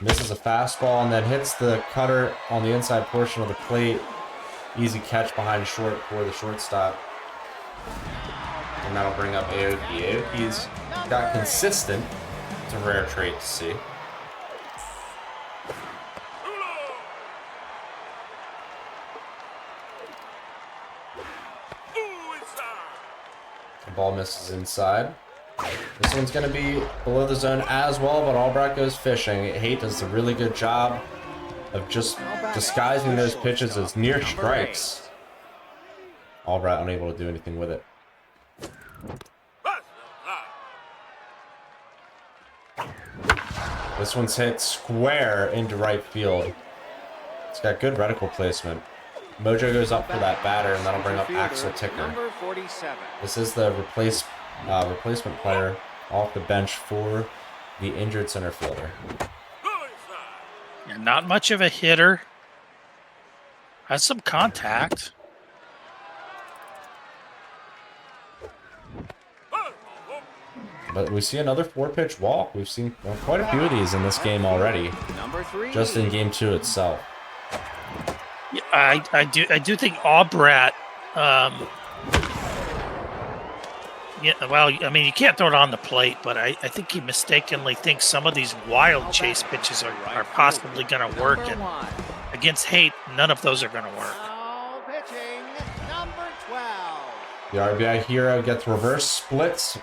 Misses a fastball and then hits the cutter on the inside portion of the plate. Easy catch behind short for the shortstop. And that'll bring up Aoki. Aoki's got consistent. It's a rare trait to see. The ball misses inside. This one's going to be below the zone as well, but Aubratt goes fishing. Haight does a really good job of just disguising those pitches as near strikes. Aubratt unable to do anything with it. This one's hit square into right field. It's got good reticle placement. Mojo goes up for that batter, and that'll bring up Axel Ticker. Number 47. This is the replacement player off the bench for the injured center fielder. Yeah, not much of a hitter. Has some contact. But we see another 4-pitch walk. We've seen quite a few of these in this game already, Number 3. just in game 2 itself. Yeah, I do think Aubratt. Yeah, well, I mean, you can't throw it on the plate, but I think he mistakenly thinks some of these wild chase pitches are possibly going to work. And against Haight, none of those are going to work. Now pitching, number 12. The RBI hero gets reverse splits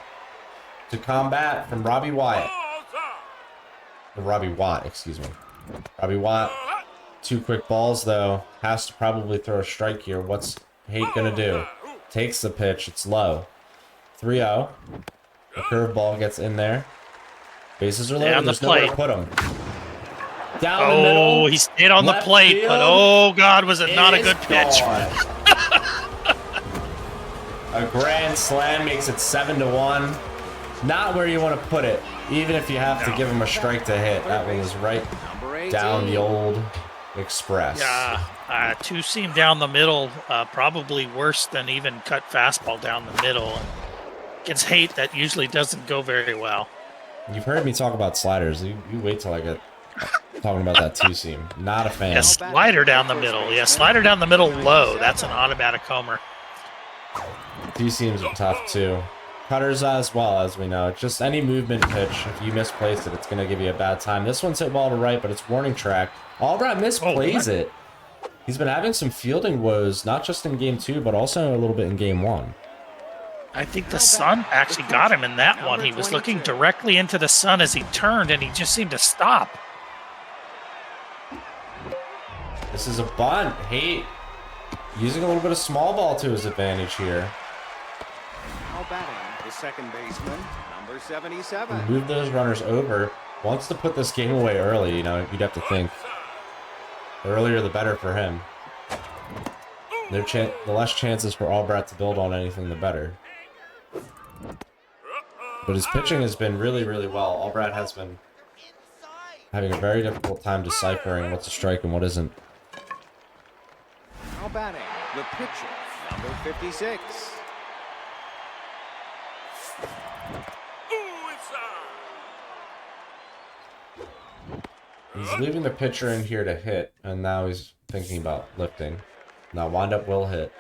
to combat from Robbie Wyatt. Robbie Watt, excuse me. Robbie Watt, 2 quick balls though. Has to probably throw a strike here. What's Haight gonna do? Takes the pitch. It's low. 3-0. The curveball gets in there. Bases are loaded. There's nowhere to put him. Down the middle. Oh, he stayed on the plate, but oh God, was it not a good pitch? A grand slam makes it 7-1. Not where you want to put it, even if you have to give him a strike to hit. That one was right down the old express. Yeah, 2-seam down the middle, probably worse than even cut fastball down the middle. Against Haight, that usually doesn't go very well. You've heard me talk about sliders. You wait till I get talking about that 2-seam. Not a fan. Yeah, slider down the middle. Yeah, slider down the middle low. That's an automatic homer. 2-seams are tough too. Cutters as well, as we know. Just any movement pitch, if you misplace it, it's going to give you a bad time. This one's hit ball to right, but it's warning track. Aubratt misplays it. He's been having some fielding woes, not just in game 2, but also a little bit in game 1. I think the sun actually got him in that one. He was looking directly into the sun as he turned, and he just seemed to stop. This is a bunt. Haight using a little bit of small ball to his advantage here. Now batting, the second baseman, number 77. Move those runners over. Wants to put this game away early, you know, you'd have to think. The earlier the better for him. The less chances for Aubratt to build on anything, the better. But his pitching has been really, really well. Aubratt has been having a very difficult time deciphering what's a strike and what isn't. Now batting, the pitcher, number 56. He's leaving the pitcher in here to hit, and now he's thinking about lifting. Now windup will hit.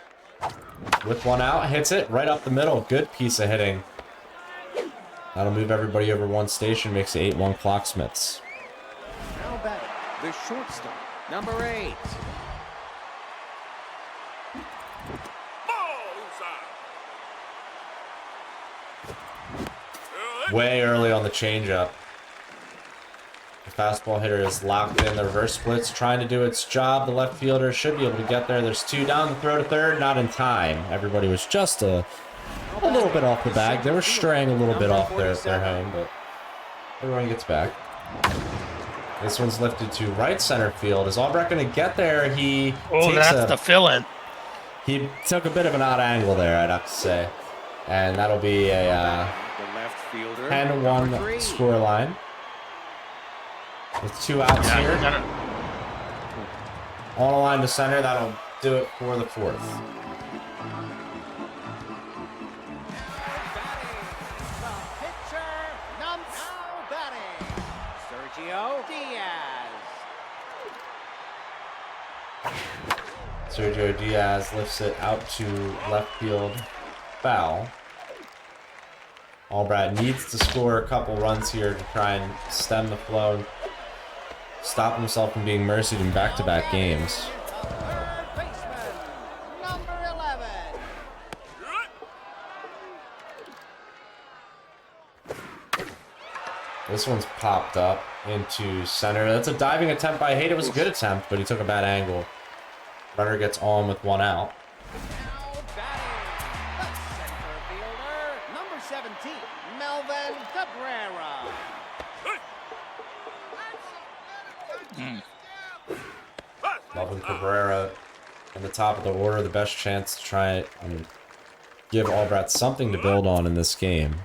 With one out, hits it right up the middle. Good piece of hitting. That'll move everybody over one station, makes it 8-1 Clocksmiths. Now batting, the shortstop, number 8. Way early on the changeup. The fastball hitter is locked in. The reverse split's trying to do its job. The left fielder should be able to get there. There's 2 down. The throw to third, not in time. Everybody was just a little bit off the bag. They were straying a little bit off their home, but everyone gets back. This one's lifted to right center field. Is Aubratt going to get there? That's the fill-in. He took a bit of an odd angle there, I'd have to say. And that'll be a 10-1 score line. With 2 outs here. On a line to center, that'll do it for the 4th. Sergio Diaz lifts it out to left field, foul. Aubratt needs to score a couple runs here to try and stem the flow and stop himself from being mercied in back-to-back games. This one's popped up into center. That's a diving attempt by Haight. It was a good attempt, but he took a bad angle. Runner gets on with 1 out. Now batting, the center fielder, number 17, Melvin Cabrera. Melvin Cabrera in the top of the order, the best chance to try and give Aubratt something to build on in this game.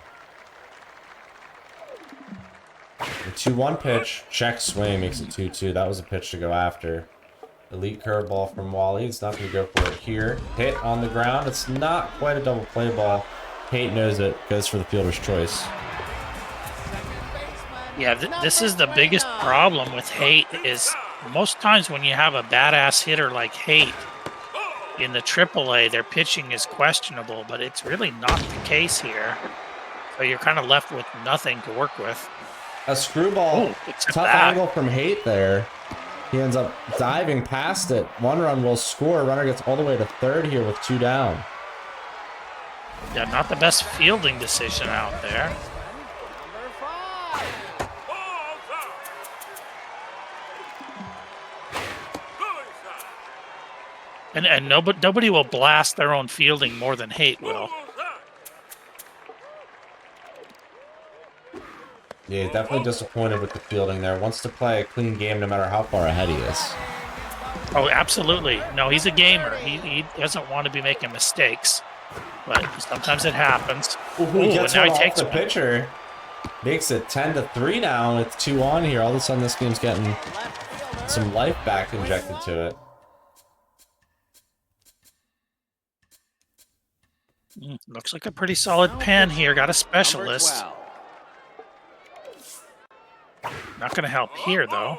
The 2-1 pitch, check swing, makes it 2-2. That was a pitch to go after. Elite curveball from Wally. It's not going to go for it here. Hit on the ground. It's not quite a double play ball. Haight knows it. Goes for the fielder's choice. Yeah, this is the biggest problem with Haight is Most times when you have a badass hitter like Haight in the AAA, their pitching is questionable, but it's really not the case here. So you're kind of left with nothing to work with. A screwball, tough angle from Haight there. He ends up diving past it. 1 run will score. Runner gets all the way to third here with 2 down. Yeah, not the best fielding decision out there. And nobody will blast their own fielding more than Haight will. Yeah, he's definitely disappointed with the fielding there. Wants to play a clean game no matter how far ahead he is. Oh, absolutely. No, he's a gamer. He doesn't want to be making mistakes. But sometimes it happens. Ooh, he gets one off the pitcher. Makes it 10-3 now with 2 on here. All of a sudden this game's getting some life back injected to it. Looks like a pretty solid pen here. Got a specialist. Not going to help here, though.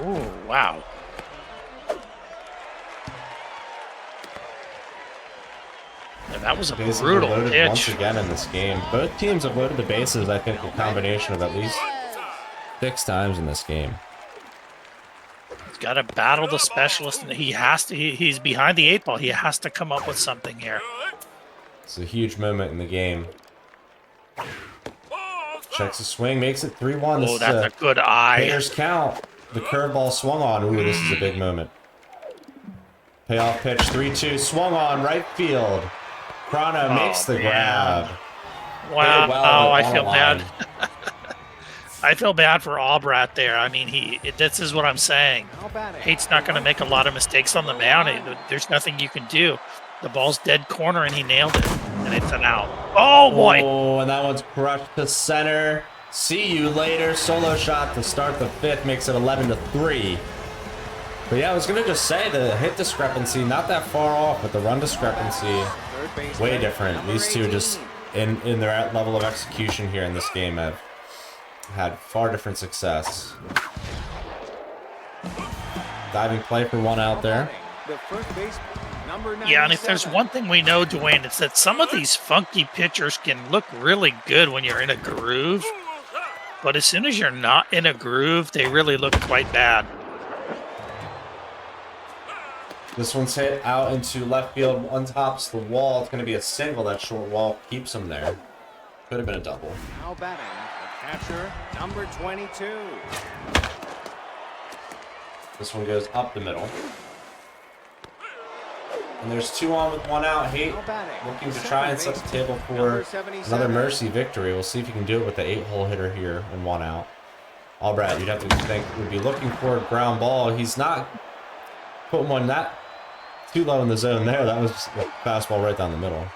Ooh, wow. Yeah, that was a brutal pitch. Once again in this game. Both teams have loaded the bases, I think, a combination of at least 6 times in this game. He's got to battle the specialist, and he has to. He's behind the 8 ball. He has to come up with something here. It's a huge moment in the game. Checks the swing, makes it 3-1. Oh, that's a good eye. Players count. The curveball swung on. Ooh, this is a big moment. Payoff pitch, 3-2, swung on, right field. Crono makes the grab. Wow, well, I feel bad. I feel bad for Aubratt there. I mean, this is what I'm saying. Haight's not going to make a lot of mistakes on the mound. There's nothing you can do. The ball's dead corner, and he nailed it, and it's an out. Oh, boy. Oh, and that one's crushed to center. See you later. Solo shot to start the 5th makes it 11-3. But yeah, I was going to just say the hit discrepancy, not that far off, but the run discrepancy, way different. These two just, in their level of execution here in this game, have had far different success. Diving play for 1 out there. Yeah, and if there's one thing we know, Dwayne, it's that some of these funky pitchers can look really good when you're in a groove. But as soon as you're not in a groove, they really look quite bad. This one's hit out into left field, untops the wall. It's going to be a single. That short wall keeps him there. Could have been a double. Now batting, the catcher, number 22. This one goes up the middle. And there's 2 on with 1 out. Haight looking to try and set the table for another mercy victory. We'll see if he can do it with the 8-hole hitter here and 1 out. Aubratt, you'd have to think, would be looking for a ground ball. He's not putting one that too low in the zone there. That was just a fastball right down the middle.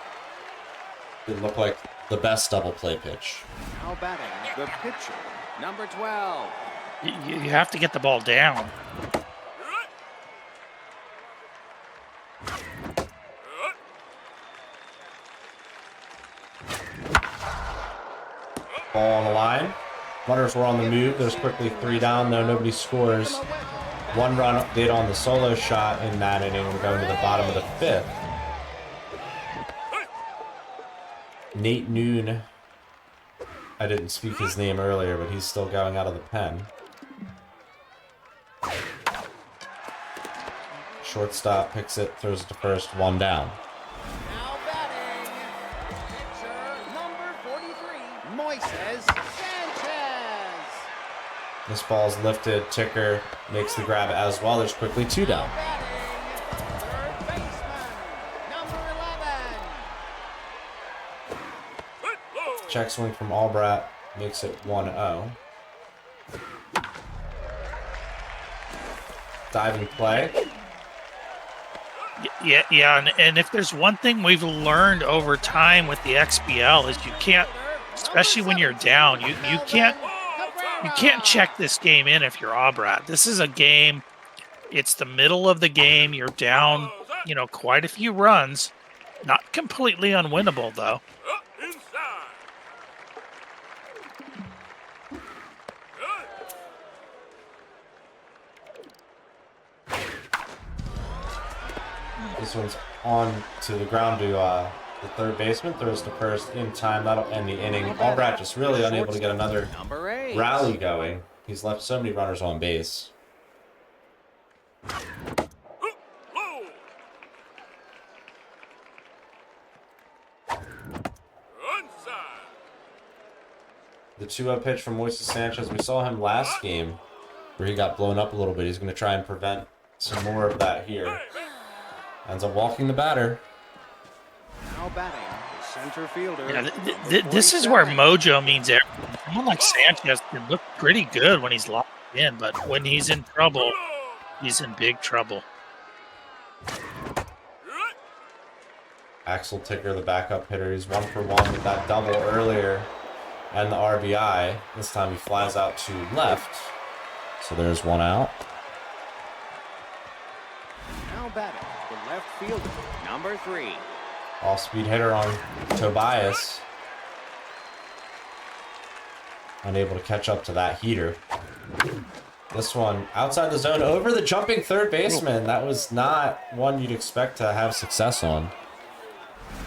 Didn't look like the best double play pitch. Now batting, the pitcher, number 12. You have to get the ball down. Ball on the line. Runners were on the move. There's quickly 3 down, though. Nobody scores. 1 run did on the solo shot in that inning. We're going to the bottom of the 5th. Nate Noon. I didn't speak his name earlier, but he's still going out of the pen. Shortstop picks it, throws it to first, 1 down. Now batting, pitcher, number 43, Moises Sanchez. This ball's lifted. Ticker makes the grab as well. There's quickly 2 down. Third baseman, number 11. Check swing from Aubratt makes it 1-0. Diving play. Yeah, and if there's one thing we've learned over time with the XBL is you can't, especially when you're down, you can't check this game in if you're Aubratt. This is a game, it's the middle of the game, you're down, quite a few runs. Not completely unwinnable, though. This one's on to the ground to the third baseman. Throws to first in time. That'll end the inning. Aubratt just really unable to get another rally going. He's left so many runners on base. The 2-0 pitch from Moises Sanchez. We saw him last game where he got blown up a little bit. He's going to try and prevent some more of that here. Ends up walking the batter. Now batting, the center fielder. Yeah, this is where mojo means everything. Someone like Sanchez can look pretty good when he's locked in, but when he's in trouble, he's in big trouble. Axel Ticker, the backup hitter, he's 1 for 1 with that double earlier and the RBI. This time he flies out to left. So there's 1 out. Now batting, the left fielder, number 3. Off-speed hitter on Tobias. Unable to catch up to that heater. This one outside the zone over the jumping third baseman. That was not one you'd expect to have success on.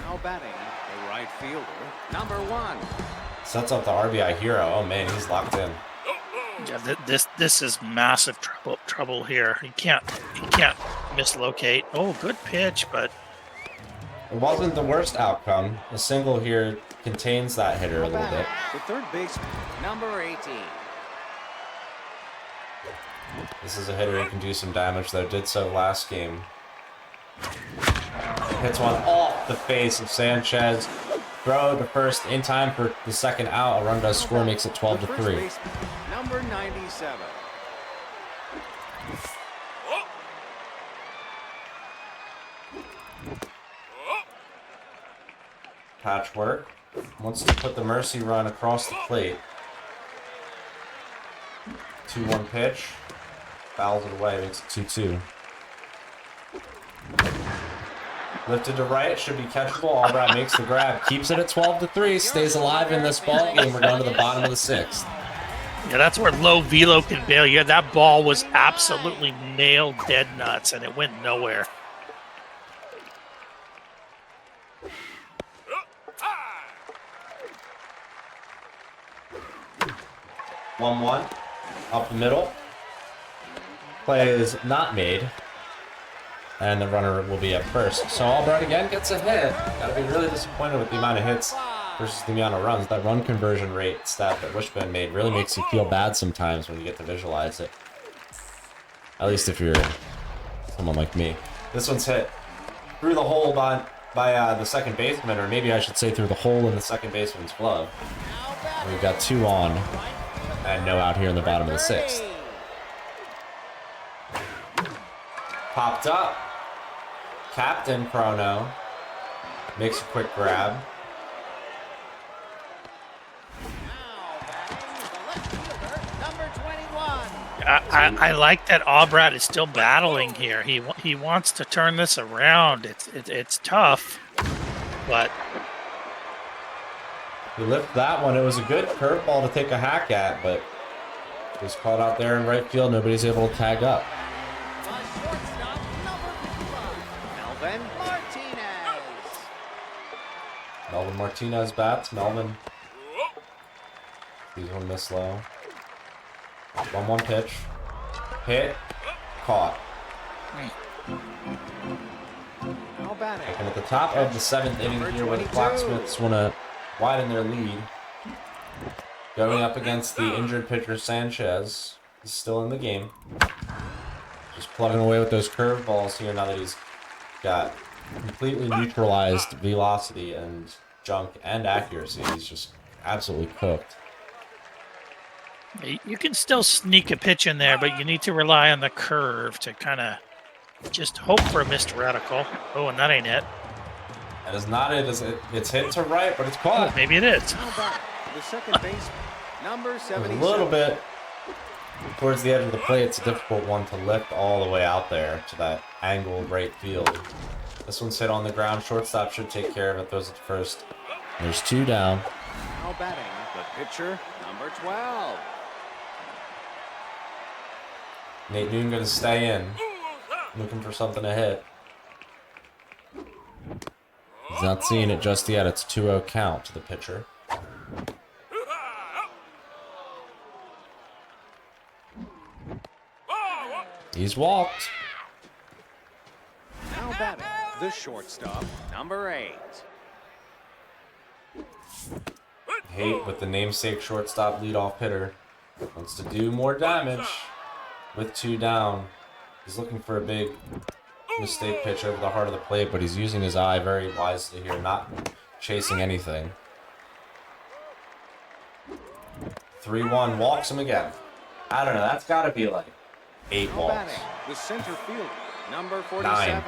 Now batting, the right fielder, number 1. Sets up the RBI hero. Oh man, he's locked in. Yeah, this is massive trouble here. He can't mislocate. Oh, good pitch, but it wasn't the worst outcome. A single here contains that hitter a little bit. The third baseman, number 18. This is a hitter who can do some damage, though. Did so last game. Hits one off the face of Sanchez. Throw to first in time for the second out. A run does score, makes it 12-3. Number 97. Patchwork wants to put the mercy run across the plate. 2-1 pitch. Fouls it away, makes it 2-2. Lifted to right, should be catchable. Aubratt makes the grab, keeps it at 12-3, stays alive in this ball game. We're going to the bottom of the 6th. yeah, that's where low velo can bail you. That ball was absolutely nailed dead nuts, and it went nowhere. One up the middle. Play is not made. And the runner will be at first. So Aubratt again gets a hit. Gotta be really disappointed with the amount of hits versus the amount of runs. That run conversion rate stat that Wishbone made really makes you feel bad sometimes when you get to visualize it. At least if you're someone like me. This one's hit through the hole by the second baseman, or maybe I should say through the hole in the second baseman's glove. And we've got 2 on and no out here in the bottom of the 6th. Popped up. Captain Chrono makes a quick grab. I like that Aubratt is still battling here. He wants to turn this around. It's tough, but He lifted that one. It was a good curveball to take a hack at, but it was caught out there in right field. Nobody's able to tag up. Melvin Martinez bats. Melvin. He's one miss low. 1-1 pitch. Hit. Caught. And at the top of the 7th inning here, where the Clocksmiths want to widen their lead. Going up against the injured pitcher Sanchez. He's still in the game. Just plugging away with those curveballs here now that he's got completely neutralized velocity and junk and accuracy. He's just absolutely cooked. you can still sneak a pitch in there, but you need to rely on the curve to kind of just hope for a missed radical. Oh, and that ain't it. That is not it. It's hit to right, but it's caught. Oh, maybe it is. The second base, number 77. A little bit towards the edge of the plate. It's a difficult one to lift all the way out there to that angled right field. This one's hit on the ground. Shortstop should take care of it. Throws it to first. There's 2 down. Now batting, the pitcher, number 12. Nate Noon going to stay in. Looking for something to hit. He's not seeing it just yet. It's 2-0 count to the pitcher. He's walked. Now batting, the shortstop, number 8. Hate with the namesake shortstop leadoff hitter. Wants to do more damage with 2 down. He's looking for a big mistake pitch over the heart of the plate, but he's using his eye very wisely here, not chasing anything. 3-1, walks him again. I don't know, that's got to be like 8 Now walks. batting, the center fielder, number 47.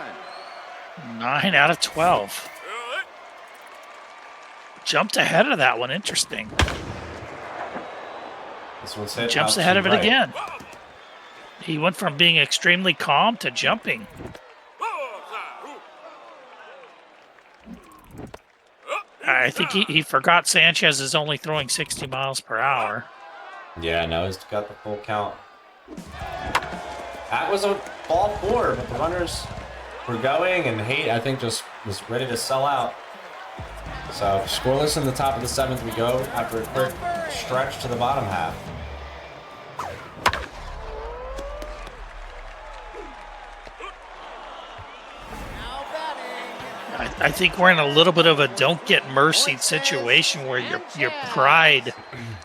9 out of 12. Jumped ahead of that one. Interesting. This one's hit Jumps out ahead to of it right. again. He went from being extremely calm to jumping. I think he forgot Sanchez is only throwing 60 miles per hour. Yeah, no, he's got the full count. That was a ball 4, but the runners were going, and Haight, I think, just was ready to sell out. So, scoreless in the top of the 7th, we go after a quick stretch to the bottom half. I think we're in a little bit of a don't get mercy situation where your pride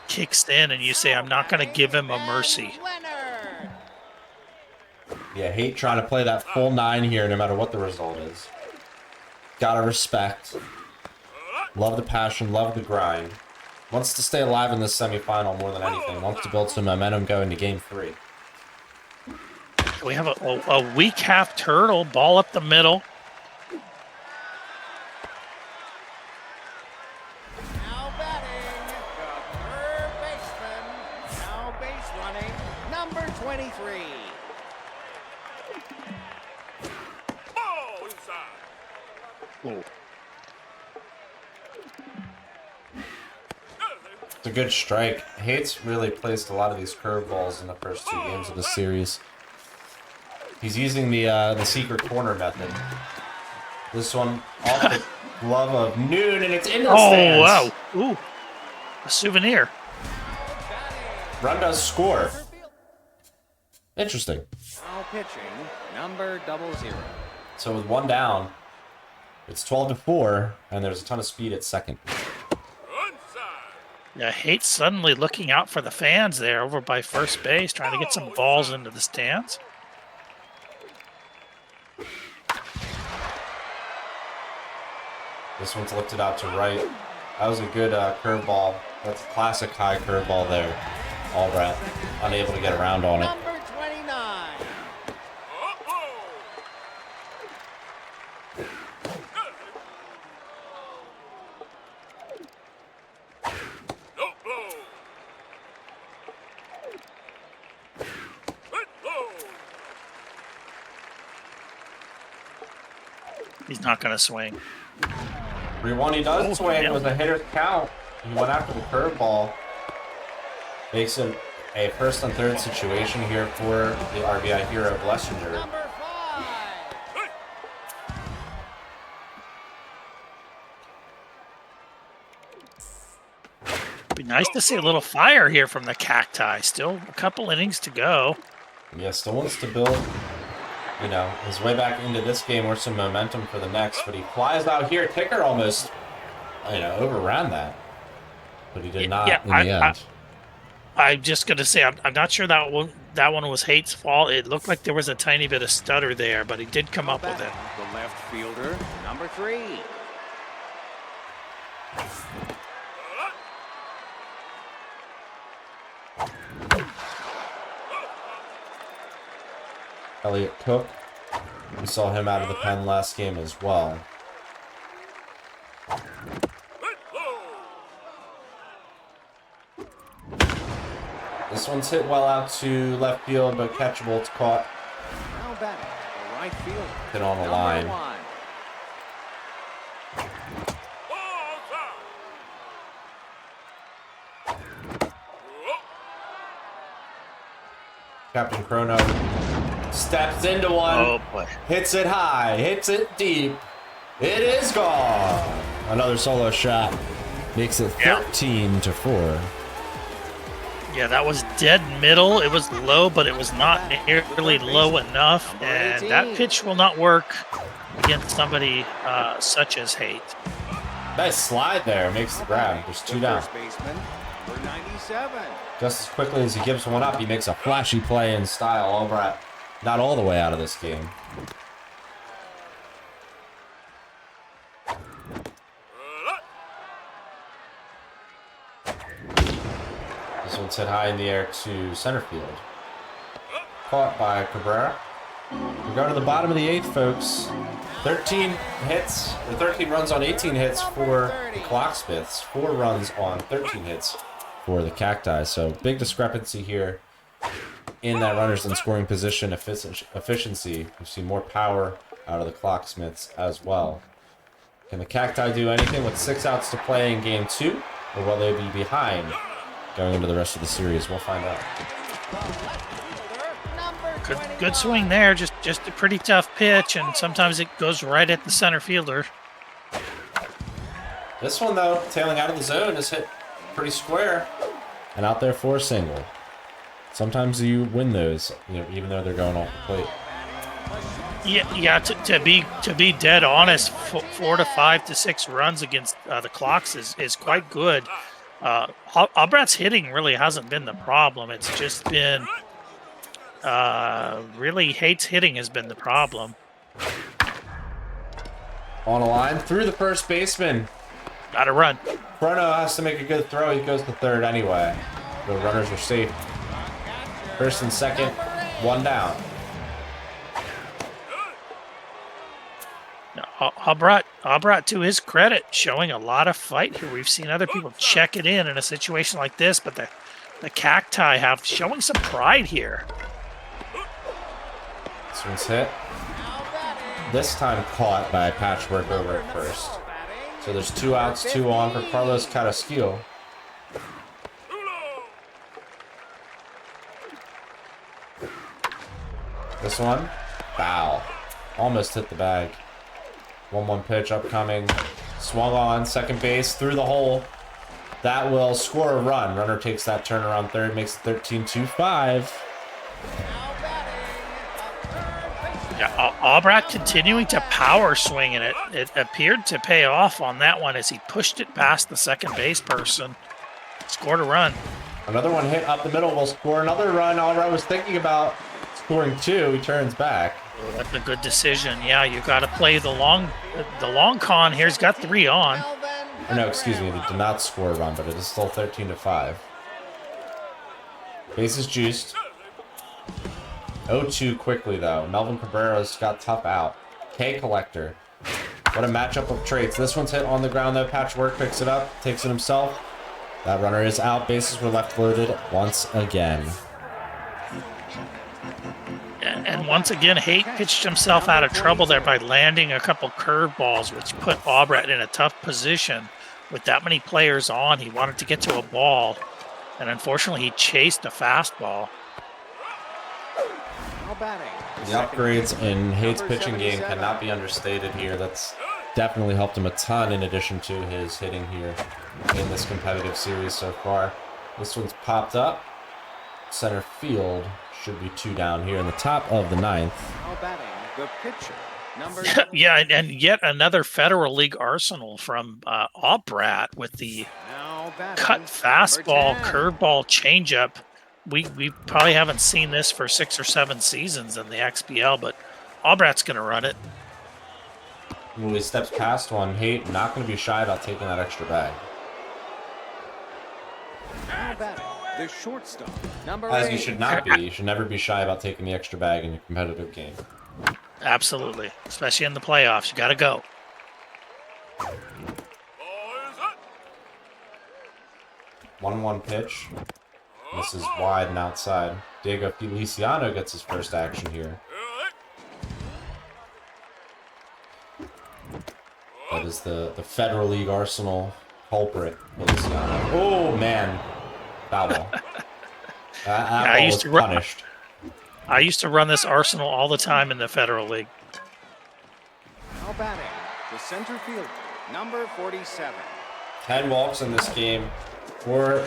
kicks in and you say, I'm not going to give him a mercy. Yeah, Haight trying to play that full 9 here no matter what the result is. Gotta respect. Love the passion, love the grind. Wants to stay alive in this semifinal more than anything. Wants to build some momentum going to game 3. We have a weak half turtle, ball up the middle. Now batting, the third baseman, now base running, number 23. Oh. It's a good strike. Haight's really placed a lot of these curveballs in the first 2 games of the series. He's using the secret corner method. This one off the glove of Noon, and it's into the stands. Wow. Ooh. A souvenir. Run does score. Interesting. Now pitching, number 00. So with 1 down, it's 12-4, and there's a ton of speed at second. Yeah, Haight suddenly looking out for the fans there over by first base, trying to get some balls into the stands. This one's lifted out to right. That was a good curveball. That's a classic high curveball there. Aubratt unable to get around on it. Number 29. He's not going to swing. 3-1, he does swing yeah. with a hitter's count. He went after the curveball. Makes it a first and third situation here for the RBI hero, Blessinger. Number 5. Be nice to see a little fire here from the Cacti. Still a couple innings to go. Yeah, still wants to build, you know, his way back into this game or some momentum for the next, but he flies out here. Ticker almost, you know, overran that. But he did not in the end. I'm just going to say, I'm not sure that one was Haight's fault. It looked like there was a tiny bit of stutter there, but he did come up with it. The left fielder, number 3. Elliott Cook, we saw him out of the pen last game as well. This one's hit well out to left field, but catchable. It's caught. Now batting, the right fielder. Hit on the number line. 1. Captain Chrono steps into one. Oh, boy. Hits it high. Hits it deep. It is gone. Another solo shot makes it 13-4. Yeah, that was dead middle. It was low, but it was not nearly low enough. And that pitch will not work against somebody such as Haight. Nice slide there. Makes the grab. There's 2 down. Number 97. Just as quickly as he gives one up, he makes a flashy play in style. Aubratt not all the way out of this game. This one's hit high in the air to center field. Caught by Cabrera. We go to the bottom of the 8th, folks. 13 hits, or 13 runs on 18 hits for the Clocksmiths. 4 runs on 13 hits for the Cacti. So big discrepancy here in that runners in scoring position efficiency. We see more power out of the Clocksmiths as well. Can the Cacti do anything with 6 outs to play in game 2? Or will they be behind going into the rest of the series? We'll find out. Good swing there. Just a pretty tough pitch, and sometimes it goes right at the center fielder. This one, though, tailing out of the zone, is hit pretty square and out there for a single. Sometimes you win those, even though they're going off the plate. Yeah. To be dead honest, 4 to 5 to 6 runs against the Clocks is quite good. Aubratt's hitting really hasn't been the problem. It's just been really Haight's hitting has been the problem. On a line through the first baseman. Got to run. Bruno has to make a good throw. He goes to third anyway. The runners are safe. First and second, 1 down. Aubratt, to his credit, showing a lot of fight here. We've seen other people check it in a situation like this, but the Cacti have showing some pride here. This one's hit. This time caught by Patchwork over at first. So there's 2 outs, 2 on for Carlos Carrasquillo. This one, foul. Almost hit the bag. 1-1 pitch upcoming. Swung on, second base, through the hole. That will score a run. Runner takes that turn around third, makes it 13-5. Yeah, Aubratt continuing to power swing, and it appeared to pay off on that one as he pushed it past the second base person. Scored a run. Another one hit up the middle will score another run. Aubratt was thinking about scoring 2. He turns back. Oh, that's a good decision. Yeah, you got to play the long con here. He's got 3 on. Or no, excuse me. He did not score a run, but it is still 13-5. Bases juiced. 0-2 quickly, though. Melvin Cabrera's got tough out. K Collector. What a matchup of traits. This one's hit on the ground, though. Patchwork picks it up, takes it himself. That runner is out. Bases were left loaded once again. And once again, Haight pitched himself out of trouble there by landing a couple curveballs, which put Aubratt in a tough position. With that many players on, he wanted to get to a ball, and unfortunately, he chased a fastball. The upgrades in Haight's pitching game cannot be understated here. That's definitely helped him a ton in addition to his hitting here in this competitive series so far. This one's popped up. Center field should be 2 down here in the top of the 9th. Yeah, and yet another Federal League arsenal from Aubratt with the cut fastball, curveball, changeup. We probably haven't seen this for 6 or 7 seasons in the XBL, but Aubratt's going to run it. When he steps past one, Haight not going to be shy about taking that extra bag. The shortstop, As you should not be. You should never be shy about taking the extra bag in your competitive game. Absolutely, especially in the playoffs. You got to go. 1-1 pitch. This is wide and outside. Diego Feliciano gets his first action here. That is the Federal League Arsenal culprit, Feliciano. Oh, man. Foul ball. That ball was punished. I used to run this arsenal all the time in the Federal League. the center fielder, number 47. 10 walks in this game for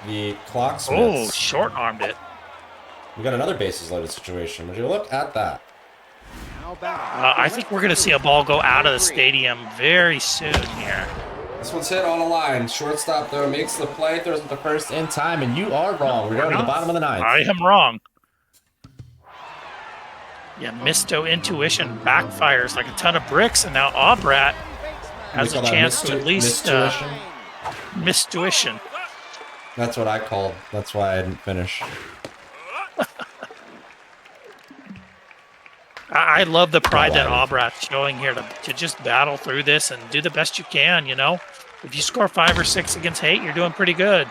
the Clocksmiths. Oh, short-armed it. We got another bases loaded situation. Would you look at that? Now batting. I think we're going to see a ball go out of the stadium very soon here. This one's hit on a line. Shortstop, though, makes the play, throws it to first in time, and you are wrong. We're going to the bottom of the ninth. I am wrong. Yeah, Misto intuition backfires like a ton of bricks, and now Aubratt has a chance to at least mistuition. That's what I called. That's why I didn't finish. I love the pride that Aubratt's showing here to just battle through this and do the best you can, you know? If you score 5 or 6 against Haight, you're doing pretty good.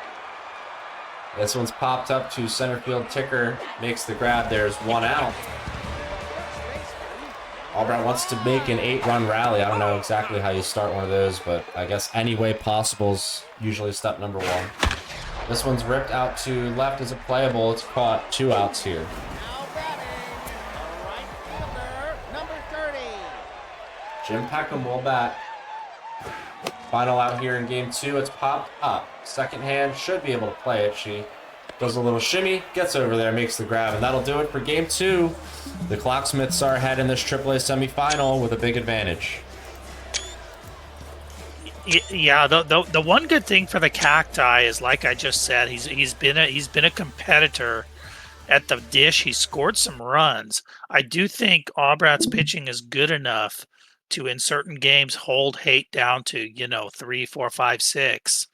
This one's popped up to center field. Ticker makes the grab. There's 1 out. Aubratt wants to make an 8-run rally. I don't know exactly how you start one of those, but I guess any way possible is usually step number 1. This one's ripped out to left as a playable. It's caught. 2 outs here. Now batting, the right fielder, number 30. Jim Peckham will bat. Final out here in game 2. It's popped up. Second hand should be able to play it. She does a little shimmy, gets over there, makes the grab, and that'll do it for game 2. The Clocksmiths are ahead in this AAA semifinal with a big advantage. Yeah, the one good thing for the Cacti is, like I just said, he's been a competitor at the dish. He scored some runs. I do think Aubratt's pitching is good enough to, in certain games, hold Haight down to 3, 4, 5, 6.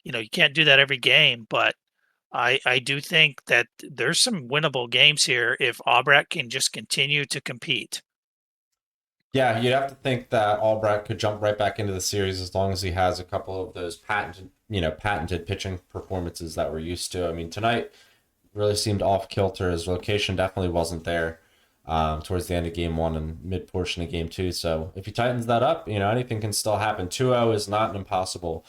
You can't do that every game, but I do think that there's some winnable games here if Aubratt can just continue to compete. Yeah, you'd have to think that Aubratt could jump right back into the series as long as he has a couple of those patented pitching performances that we're used to. I mean, tonight really seemed off kilter. His location definitely wasn't there towards the end of game 1 and mid portion of game 2. So if he tightens that up, anything can still happen. 2-0 is not an impossible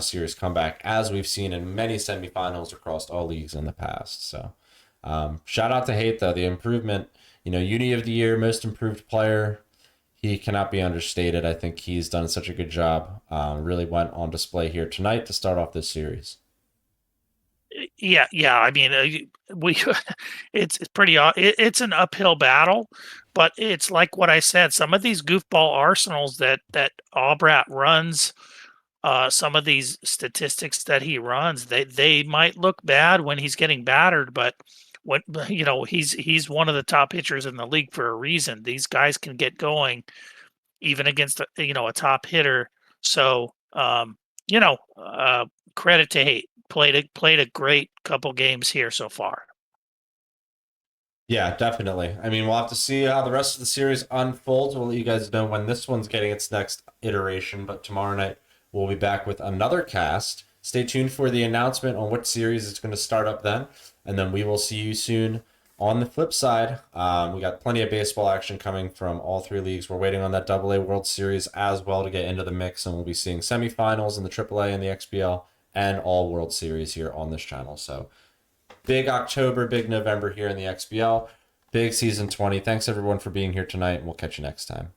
series comeback, as we've seen in many semifinals across all leagues in the past. So shout out to Haight, though. The improvement, Uni of the Year, most improved player, he cannot be understated. I think he's done such a good job. Really went on display here tonight to start off this series. Yeah. I mean, it's pretty. It's an uphill battle, but it's like what I said. Some of these goofball arsenals that Aubratt runs, some of these statistics that he runs, they might look bad when he's getting battered, but when he's one of the top pitchers in the league for a reason. These guys can get going even against a top hitter. So credit to Haight. Played a great couple games here so far. Yeah, definitely. I mean, we'll have to see how the rest of the series unfolds. We'll let you guys know when this one's getting its next iteration, but tomorrow night we'll be back with another cast. Stay tuned for the announcement on which series is going to start up then, and then we will see you soon on the flip side. We got plenty of baseball action coming from all 3 leagues. We're waiting on that AA World Series as well to get into the mix, and we'll be seeing semifinals in the AAA and the XBL and all World Series here on this channel. So big October, big November here in the XBL, big season 20. Thanks everyone for being here tonight, and we'll catch you next time.